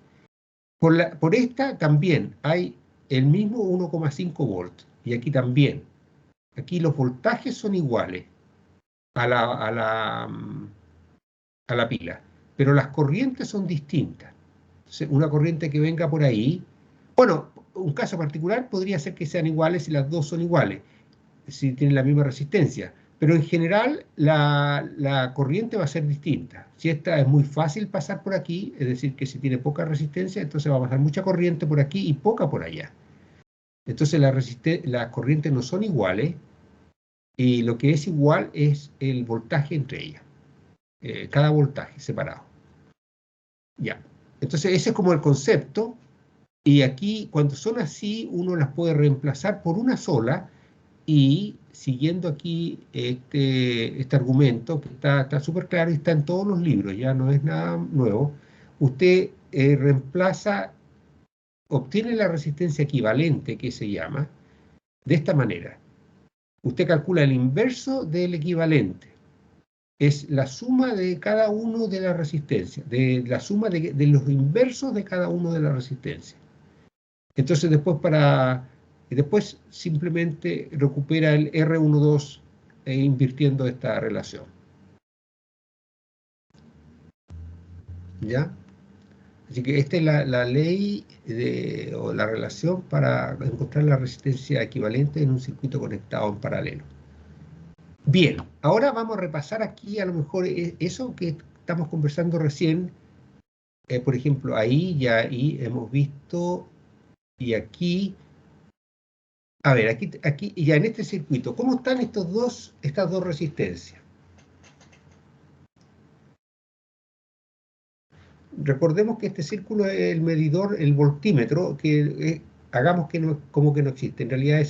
Por esta también hay el mismo 1,5 volts. Y aquí también. Aquí los voltajes son iguales a la pila, pero las corrientes son distintas. Entonces, una corriente que venga por ahí, bueno, un caso particular podría ser que sean iguales si las dos son iguales, si tienen la misma resistencia, pero en general la corriente va a ser distinta. Si esta es muy fácil pasar por aquí, es decir, que si tiene poca resistencia, entonces va a pasar mucha corriente por aquí y poca por allá. Entonces las corrientes no son iguales, y lo que es igual es el voltaje entre ellas, cada voltaje separado. Ya. Entonces ese es como el concepto, y aquí cuando son así uno las puede reemplazar por una sola, y siguiendo aquí este argumento que está súper claro y está en todos los libros, ya no es nada nuevo, usted obtiene la resistencia equivalente, que se llama, de esta manera. Usted calcula el inverso del equivalente. Es la suma de cada uno de la resistencia, de la suma de los inversos de cada uno de la resistencia. Entonces después simplemente recupera el R12 invirtiendo esta relación. ¿Ya? Así que esta es la ley o la relación para encontrar la resistencia equivalente en un circuito conectado en paralelo. Bien, ahora vamos a repasar aquí a lo mejor eso que estamos conversando recién. Por ejemplo, ahí hemos visto, y aquí, a ver, aquí ya en este circuito, ¿cómo están estas dos resistencias? Recordemos que este círculo es el medidor, el voltímetro, que hagamos como que no existe. En realidad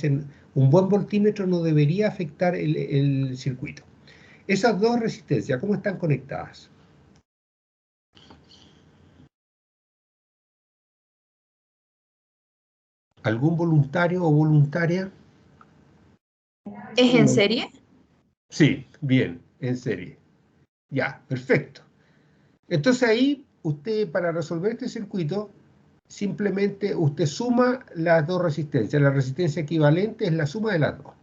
un buen voltímetro no debería afectar el circuito. Esas dos resistencias, ¿cómo están conectadas? ¿Algún voluntario o voluntaria? ¿Es en serie? Sí, bien, en serie. Ya, perfecto. Entonces ahí usted, para resolver este circuito, simplemente usted suma las dos resistencias. La resistencia equivalente es la suma de las dos.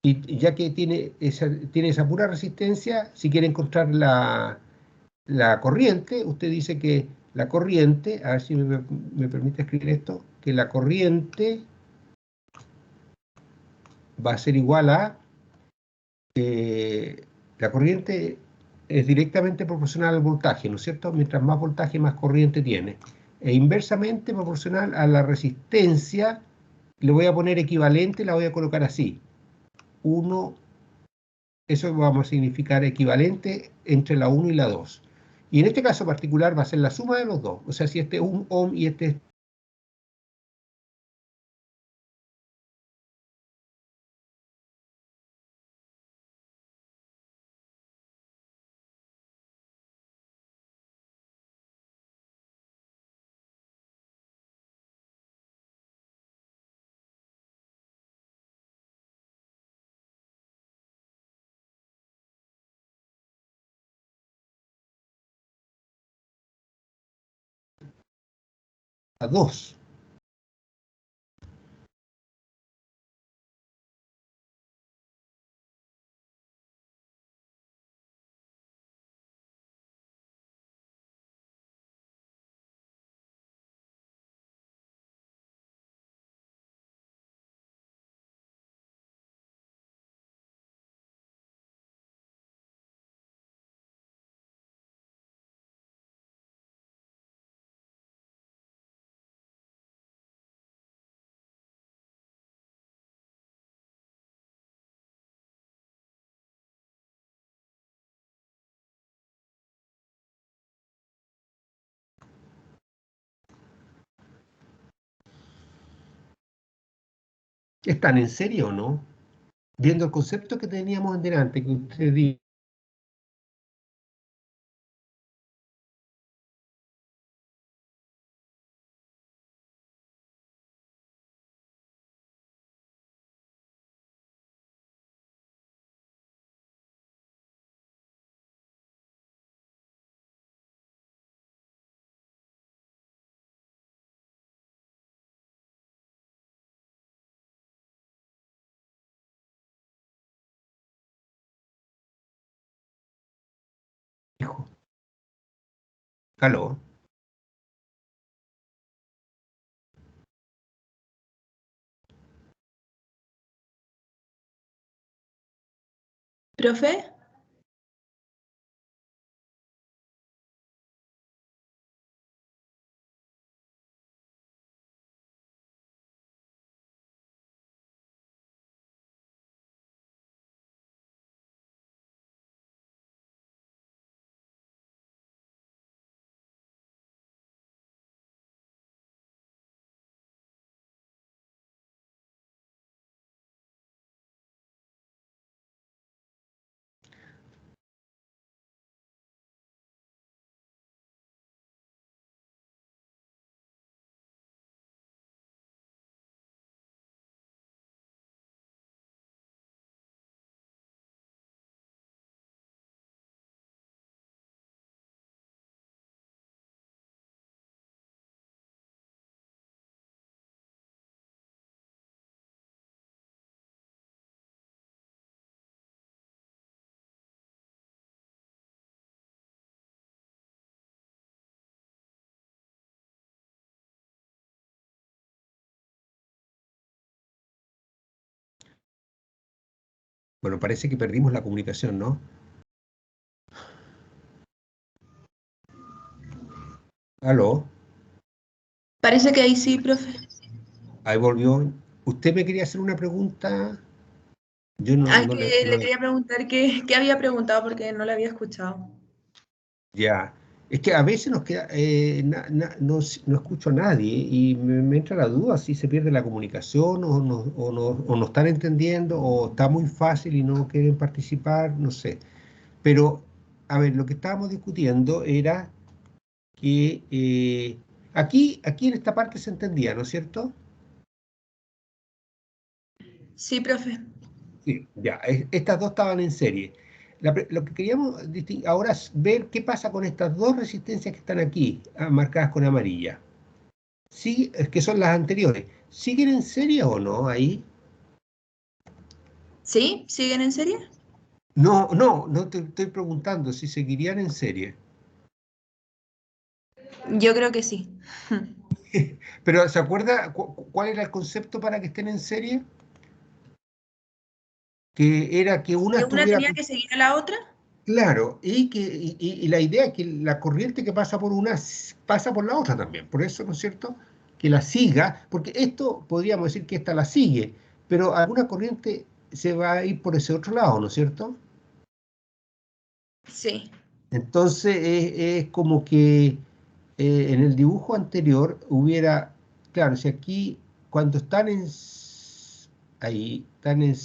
Y ya que tiene esa pura resistencia, si quiere encontrar la corriente, usted dice que la corriente, a ver si me permite escribir esto, que la corriente va a ser igual a, la corriente es directamente proporcional al voltaje, ¿no es cierto? Mientras más voltaje, más corriente tiene. E inversamente proporcional a la resistencia, le voy a poner equivalente, la voy a colocar así. 1, eso vamos a significar equivalente entre la 1 y la 2. Y en este caso particular va a ser la suma de los dos. O sea, si este es 1 ohm y este es 2. ¿Están en serio o no? Viendo el concepto que teníamos en delante, que usted dijo. ¿Aló? ¿Profe? Bueno, parece que perdimos la comunicación, ¿no? ¿Aló? Parece que ahí sí, profe. Ahí volvió. ¿Usted me quería hacer una pregunta? Yo Ah, que le quería preguntar qué había preguntado porque no le había escuchado. Ya. Es que a veces nos queda, no escucho a nadie y me entra la duda si se pierde la comunicación o no están entendiendo o está muy fácil y no quieren participar, no sé. Pero, a ver, lo que estábamos discutiendo era que aquí en esta parte se entendía, ¿no es cierto? Sí, profe. Sí, ya, estas dos estaban en serie. Lo que queríamos ahora es ver qué pasa con estas dos resistencias que están aquí, marcadas con amarilla. Sí, es que son las anteriores. ¿Siguen en serie o no ahí? ¿Sí? ¿Siguen en serie? No te estoy preguntando si seguirían en serie. Yo creo que sí. Pero ¿se acuerda cuál era el concepto para que estén en serie? Que era que una ¿Que una estuviera. tenía que seguir a la otra? Claro, y la idea es que la corriente que pasa por una pasa por la otra también. Por eso, ¿no es cierto? Que la siga, porque esto podríamos decir que esta la sigue, pero alguna corriente se va a ir por ese otro lado, ¿no es cierto? Sí. Entonces es como que en el dibujo anterior hubiera, claro, si aquí cuando están ahí, están en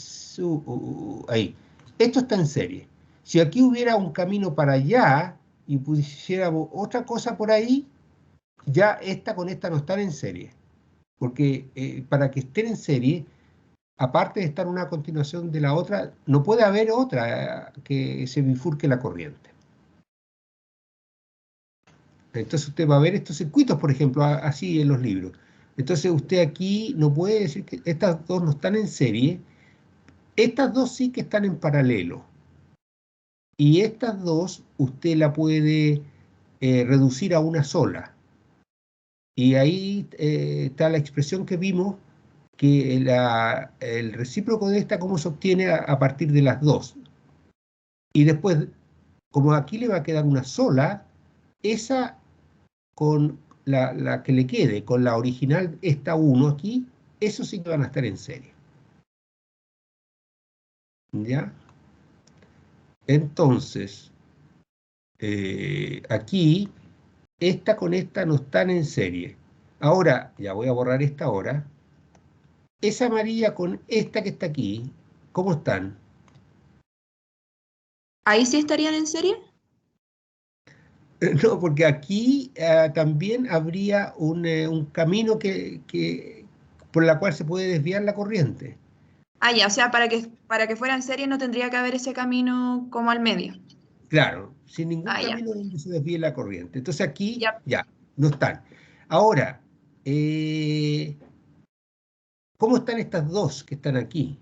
ahí, esto está en serie. Si aquí hubiera un camino para allá y pusiéramos otra cosa por ahí, ya esta con esta no están en serie. Porque para que estén en serie, aparte de estar una continuación de la otra, no puede haber otra que se bifurque la corriente. Entonces usted va a ver estos circuitos, por ejemplo, así en los libros. Entonces usted aquí no puede decir que estas dos no están en serie. Estas dos sí que están en paralelo. Y estas dos usted la puede reducir a una sola. Y ahí está la expresión que vimos, que el recíproco de esta, cómo se obtiene a partir de las dos. Y después, como aquí le va a quedar una sola, esa con la que le quede, con la original, esta 1 aquí, eso sí que van a estar en serie. ¿Ya? Entonces, aquí, esta con esta no están en serie. Ahora, ya voy a borrar esta ahora. Esa amarilla con esta que está aquí, ¿cómo están? ¿Ahí sí estarían en serie? No, porque aquí también habría un camino por la cual se puede desviar la corriente. Ah, ya, o sea, para que fuera en serie no tendría que haber ese camino como al medio. Claro, sin ningún Ah, ya. camino donde se desvíe la corriente. Entonces aquí Ya. ya, no están. Ahora, eh, ¿cómo están estas dos que están aquí?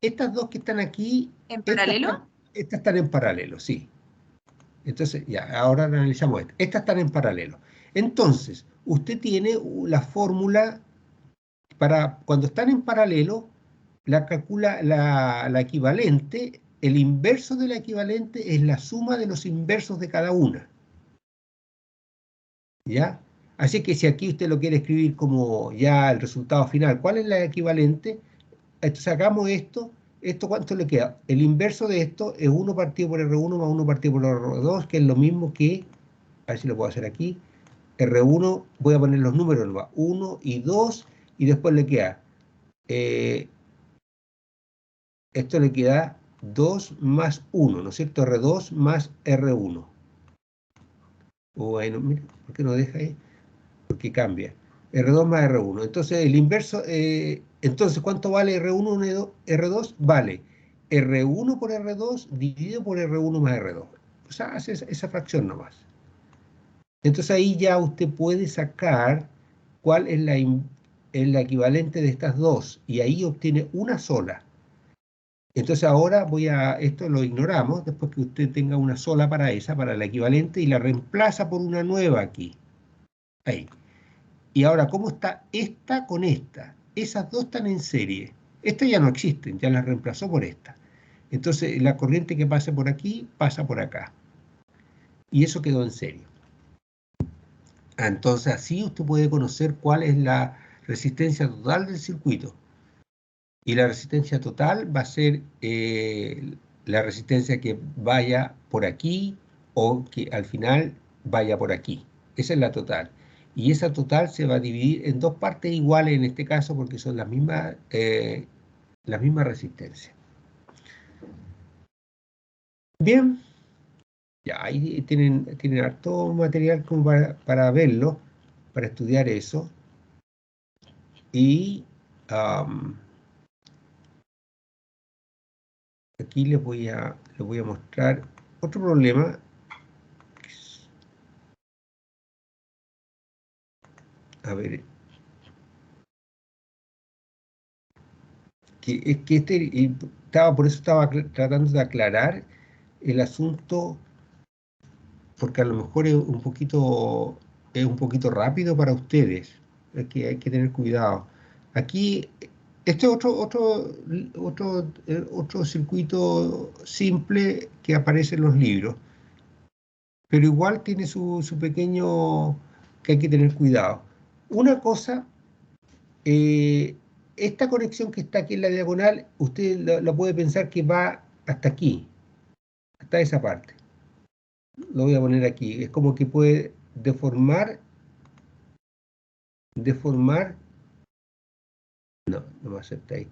Estas dos que están aquí, ¿En estas paralelo? están, estas están en paralelo, sí. Entonces, ya, ahora analizamos esto. Estas están en paralelo. Entonces, usted tiene la fórmula para cuando están en paralelo, calcula la equivalente. El inverso de la equivalente es la suma de los inversos de cada una. ¿Ya? Así que si aquí usted lo quiere escribir como ya el resultado final, ¿cuál es la equivalente? Sacamos ¿esto cuánto le queda? El inverso de esto es 1 partido por R1 más 1 partido por R2, que es lo mismo que, a ver si lo puedo hacer aquí, R1, voy a poner los números, 1 y 2, y después le queda, esto le queda 2 más 1, ¿no es cierto? R2 más R1. Bueno, mira, ¿por qué no deja ahí? Porque cambia. R2 más R1. Entonces, el inverso, entonces, ¿cuánto vale R1, R2? Vale R1 por R2 dividido por R1 más R2. O sea, hace esa fracción nomás. Entonces ahí ya usted puede sacar cuál es la equivalente de estas dos, y ahí obtiene una sola. Entonces ahora esto lo ignoramos, después que usted tenga una sola para esa, para la equivalente, y la reemplaza por una nueva aquí. Ahí. Y ahora, ¿cómo está esta con esta? Esas dos están en serie. Estas ya no existen, ya las reemplazó por esta. Entonces, la corriente que pase por aquí, pasa por acá. Y eso quedó en serie. Entonces, así usted puede conocer cuál es la resistencia total del circuito. Y la resistencia total va a ser la resistencia que vaya por aquí o que al final vaya por aquí. Esa es la total. Y esa total se va a dividir en dos partes iguales en este caso porque son las mismas resistencias. Bien, ya ahí tienen harto material como para verlo, para estudiar eso. Y aquí les voy a mostrar otro problema. A ver, por eso estaba tratando de aclarar el asunto, porque a lo mejor es un poquito rápido para ustedes. Es que hay que tener cuidado. Aquí, este es otro circuito simple que aparece en los libros, pero igual tiene su pequeño que hay que tener cuidado. Una cosa, esta conexión que está aquí en la diagonal, usted la puede pensar que va hasta aquí, hasta esa parte. Lo voy a poner aquí. Es como que puede deformar, no, no me acepta ahí.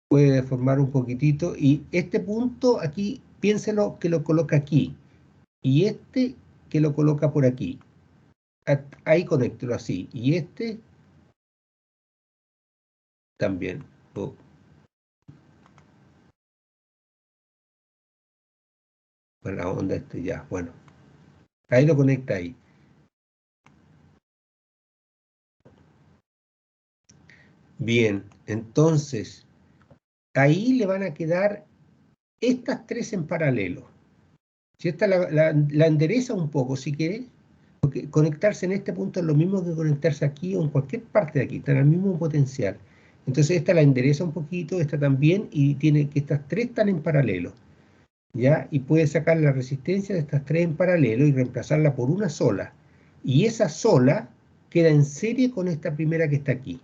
Puede deformar un poquitito y este punto aquí, piénselo que lo coloca aquí y este que lo coloca por aquí. Ahí conéctelo así y este también. Con la onda ya, bueno. Ahí lo conecta ahí. Bien, entonces, ahí le van a quedar estas tres en paralelo. Si esta la endereza un poco, si quiere, porque conectarse en este punto es lo mismo que conectarse aquí o en cualquier parte de aquí, están al mismo potencial. Entonces esta la endereza un poquito, esta también, y tiene que estas tres están en paralelo, ¿ya? Y puede sacar la resistencia de estas tres en paralelo y reemplazarla por una sola. Y esa sola queda en serie con esta primera que está aquí,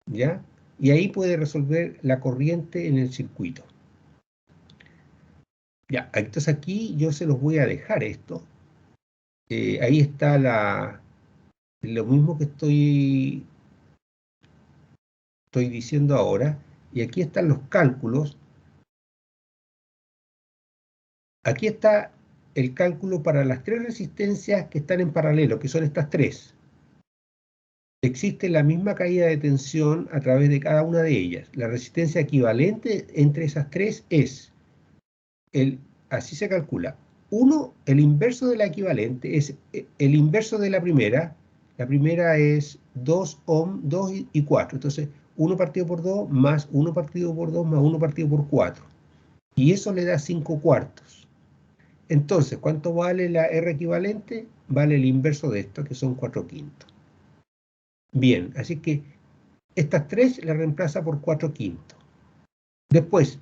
¿ya? Y ahí puede resolver la corriente en el circuito. Ya, entonces aquí yo se los voy a dejar esto. Ahí está lo mismo que estoy diciendo ahora, y aquí están los cálculos. Aquí está el cálculo para las tres resistencias que están en paralelo, que son estas tres. Existe la misma caída de tensión a través de cada una de ellas. La resistencia equivalente entre esas tres es, así se calcula, 1, el inverso de la equivalente, es el inverso de la primera es 2 ohm, 2 y 4, entonces 1 partido por 2 más 1 partido por 2 más 1 partido por 4, y eso le da 5 cuartos. Entonces, ¿cuánto vale la R equivalente? Vale el inverso de esto, que son 4 quintos. Bien, así que estas tres las reemplaza por 4 quintos. Después,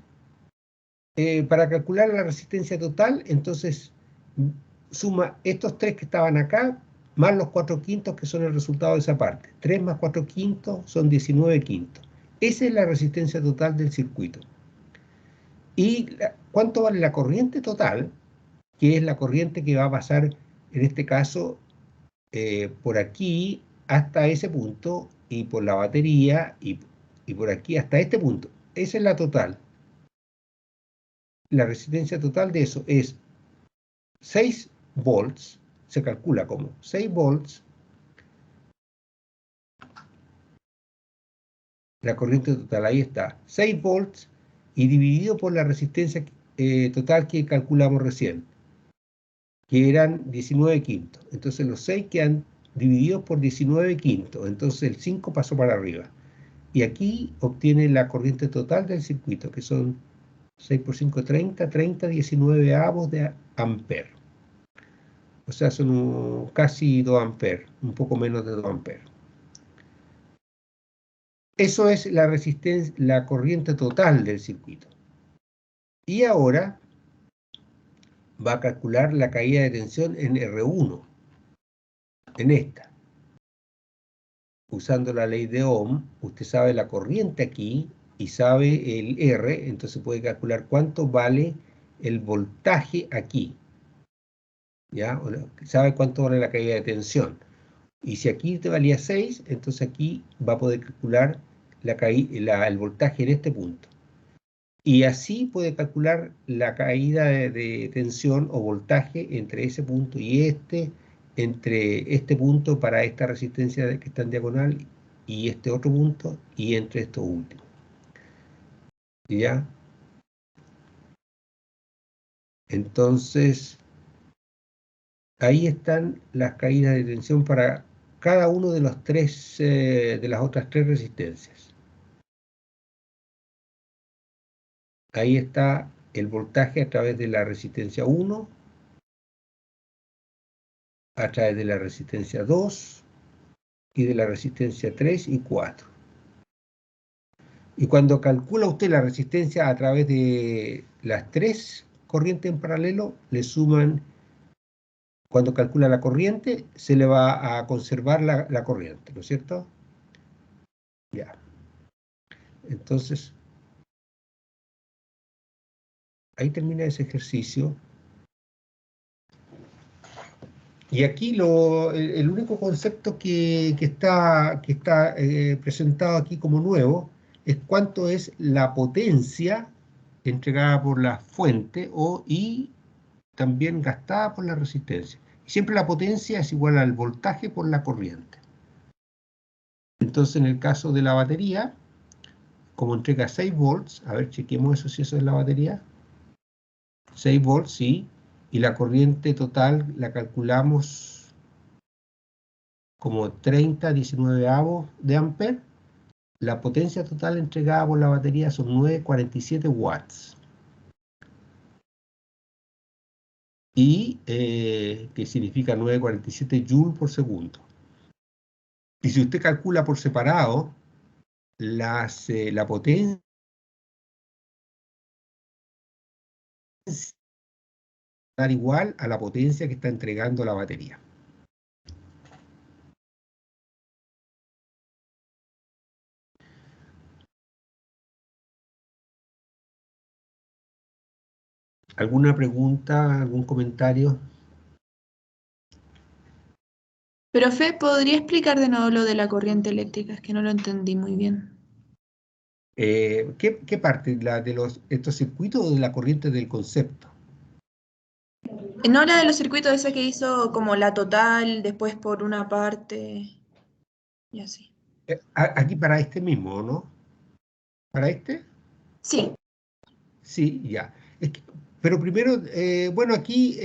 para calcular la resistencia total, entonces suma estos tres que estaban acá, más los 4 quintos que son el resultado de esa parte. 3 más 4 quintos son 19 quintos. Esa es la resistencia total del circuito. ¿Y cuánto vale la corriente total? Que es la corriente que va a pasar, en este caso, por aquí hasta ese punto, y por la batería, y por aquí hasta este punto. Esa es la total. La resistencia total de eso es 6 volts, se calcula como 6 volts, la corriente total, ahí está, 6 volts, y dividido por la resistencia total que calculamos recién, que eran 19 quintos. Entonces los 6 quedan divididos por 19 quintos, entonces el 5 pasó para arriba. Y aquí obtiene la corriente total del circuito, que son 6 por 5, 30, 19 avos de amper. O sea, son casi 2 amperes, un poco menos de 2 amperes. Eso es la resistencia, la corriente total del circuito. Y ahora va a calcular la caída de tensión en R1, en esta. Usando la ley de Ohm, usted sabe la corriente aquí y sabe el R, entonces puede calcular cuánto vale el voltaje aquí. ¿Ya? Sabe cuánto vale la caída de tensión. Y si aquí te valía 6, entonces aquí va a poder calcular el voltaje en este punto. Y así puede calcular la caída de tensión o voltaje entre ese punto y entre este punto para esta resistencia que está en diagonal y este otro punto y entre estos últimos. ¿Ya? Entonces, ahí están las caídas de tensión para cada uno de los tres, de las otras tres resistencias. Ahí está el voltaje a través de la resistencia 1, a través de la resistencia 2 y de la resistencia 3 y 4. Y cuando calcula usted la resistencia a través de las tres corrientes en paralelo, le suman, cuando calcula la corriente, se le va a conservar la corriente, ¿no es cierto? Ya. Entonces, ahí termina ese ejercicio. Y aquí el único concepto que está presentado aquí como nuevo es cuánto es la potencia entregada por la fuente y también gastada por la resistencia. Siempre la potencia es igual al voltaje por la corriente. Entonces, en el caso de la batería, como entrega 6 volts, a ver, chequemos eso si eso es la batería. 6 volts, sí. y la corriente total la calculamos como 30/19 de ampere. La potencia total entregada por la batería son 947 watts. Y que significa 947 joules por segundo. Y si usted calcula por separado la potencia dar igual a la potencia que está entregando la batería. ¿Alguna pregunta, algún comentario? Profe, ¿podría explicar de nuevo lo de la corriente eléctrica? Es que no lo entendí muy bien. ¿Qué parte? ¿La de estos circuitos o de la corriente del concepto? No la de los circuitos, esa que hizo como la total, después por una parte, y así. Aquí para este mismo, ¿no? ¿Para este? Sí, Sí, ya. Pero primero, bueno, aquí,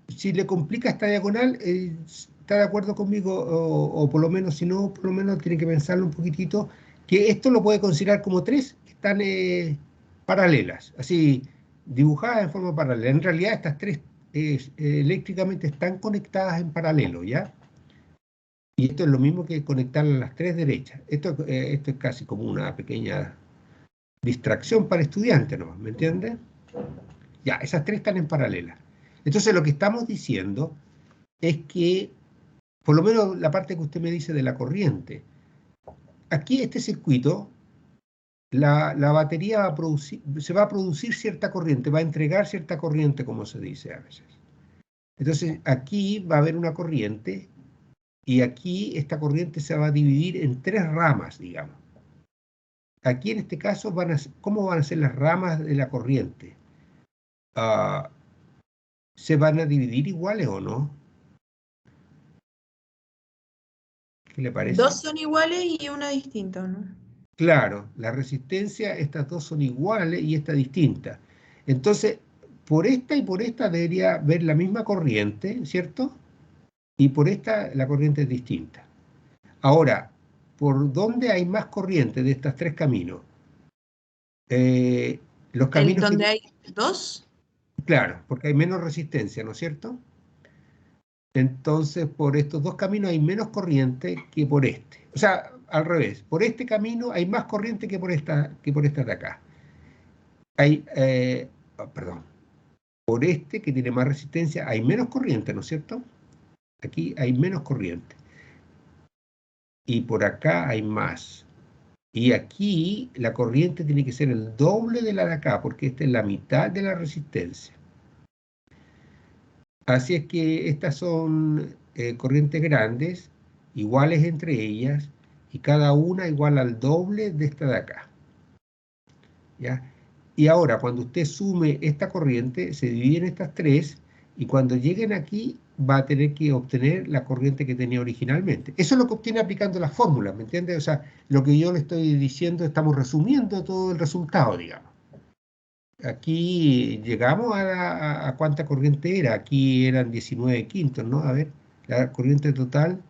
si le complica esta diagonal, ¿está de acuerdo conmigo? O por lo menos, si no, por lo menos tiene que pensarlo un poquitito, que esto lo puede considerar como tres que están paralelas, así, dibujadas en forma paralela. En realidad, estas tres eléctricamente están conectadas en paralelo, ¿ya? Y esto es lo mismo que conectar las tres derechas. Esto es casi como una pequeña distracción para estudiantes, ¿no? ¿Me entiendes? Ya, esas tres están en paralela. Entonces lo que estamos diciendo es que, por lo menos la parte que usted me dice de la corriente, aquí este circuito, la batería se va a producir cierta corriente, va a entregar cierta corriente, como se dice a veces. Entonces aquí va a haber una corriente y aquí esta corriente se va a dividir en tres ramas, digamos. Aquí en este caso, ¿cómo van a ser las ramas de la corriente? ¿Se van a dividir iguales o no? ¿Qué le parece? dos son iguales y una distinta, ¿no? Claro, la resistencia, estas dos son iguales y esta distinta. Entonces, por esta y por esta debería ver la misma corriente, ¿cierto? Y por esta la corriente es distinta. Ahora, ¿por dónde hay más corriente de estos tres caminos? Los caminos ¿Donde hay dos? Claro, porque hay menos resistencia, ¿no es cierto? Entonces, por estos dos caminos hay menos corriente que por este. O sea, al revés, por este camino hay más corriente que por esta de acá. Perdón, por este que tiene más resistencia hay menos corriente, ¿no es cierto? Aquí hay menos corriente. Y por acá hay más. Y aquí la corriente tiene que ser el doble de la de acá, porque esta es la mitad de la resistencia. Así es que estas son corrientes grandes, iguales entre ellas, y cada una igual al doble de esta de acá. ¿Ya? Y ahora, cuando usted sume esta corriente, se divide en estas tres, y cuando lleguen aquí, va a tener que obtener la corriente que tenía originalmente. Eso es lo que obtiene aplicando las fórmulas, ¿me entiende? O sea, lo que yo le estoy diciendo, estamos resumiendo todo el resultado, digamos. Aquí llegamos a cuánta corriente era. Aquí eran 19 quintos, ¿no? A ver, la corriente total,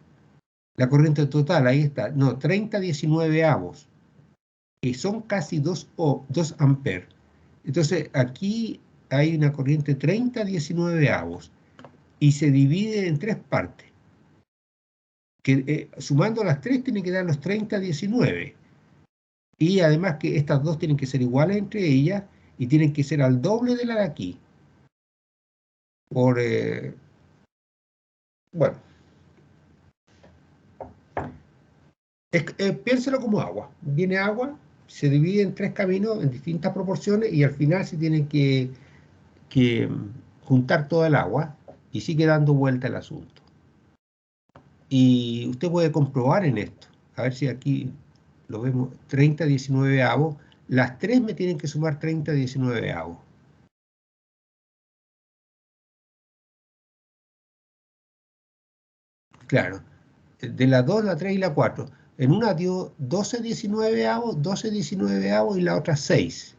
ahí está. No, 30/19, que son casi 2 amperes. Entonces, aquí hay una corriente 30/19 y se divide en tres partes. Que sumando las tres tiene que dar los 30/19. Y además que estas dos tienen que ser iguales entre ellas y tienen que ser al doble de la de aquí. Bueno, piénselo como agua. Viene agua, se divide en tres caminos en distintas proporciones y al final se tiene que juntar toda el agua y sigue dando vuelta el asunto. Y usted puede comprobar en esto. A ver si aquí lo vemos, 30/19. Las tres me tienen que sumar 30/19. Claro, de la 2, la 3 y la 4. En una dio 12/19, 12/19 y la otra 6.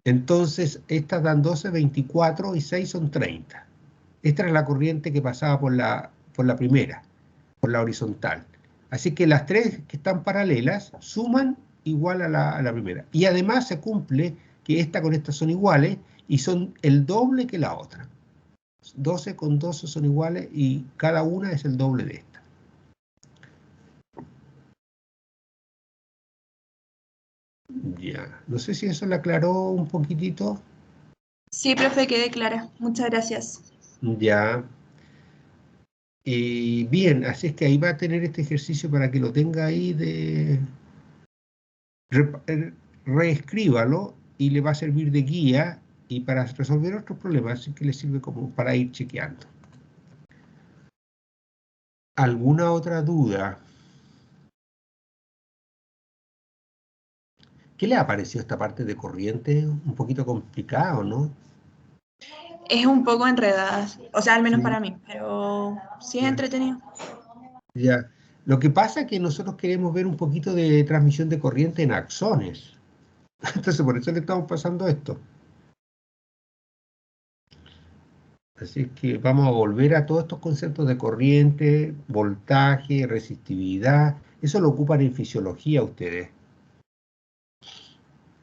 Entonces, estas dan 12, 24 y 6 son 30. Esta era la corriente que pasaba por la primera, por la horizontal. Así que las tres que están paralelas suman igual a la primera. Y además se cumple que esta con esta son iguales y son el doble que la otra. 12 con 12 son iguales y cada una es el doble de esta. Ya, no sé si eso le aclaró un poquitito. Sí, profe, quedé clara. Muchas gracias. Ya. Bien, así es que ahí va a tener este ejercicio para que lo tenga ahí reescríbalo y le va a servir de guía y para resolver otros problemas, así que le sirve como para ir chequeando. ¿Alguna otra duda? ¿Qué le ha parecido esta parte de corriente? Un poquito complicado, ¿no? Es un poco enredada, o sea, al menos Sí, para mí, pero sí es ya. entretenido. Ya. Lo que pasa es que nosotros queremos ver un poquito de transmisión de corriente en axones. Entonces, por eso le estamos pasando esto. Así es que vamos a volver a todos estos conceptos de corriente, voltaje, resistividad. Eso lo ocupan en fisiología ustedes.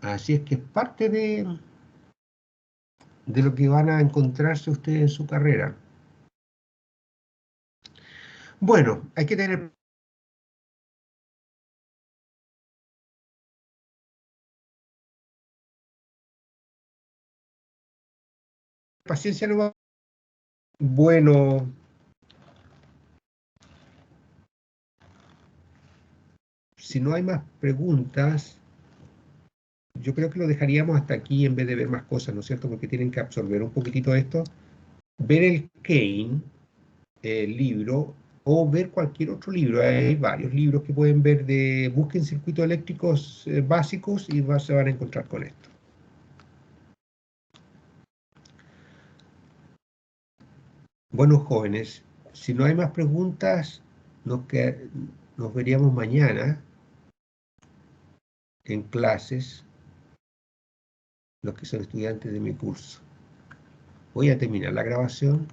Así es que es parte de lo que van a encontrarse ustedes en su carrera. Bueno, hay que tener paciencia. No va. Bueno, si no hay más preguntas, yo creo que lo dejaríamos hasta aquí en vez de ver más cosas, ¿no es cierto? Porque tienen que absorber un poquitito esto. Ver el Kane, el libro, o ver cualquier otro libro. Hay varios libros que pueden ver busquen circuitos eléctricos básicos y se van a encontrar con esto. Bueno, jóvenes, si no hay más preguntas, nos veríamos mañana en clases, los que son estudiantes de mi curso. Voy a terminar la grabación.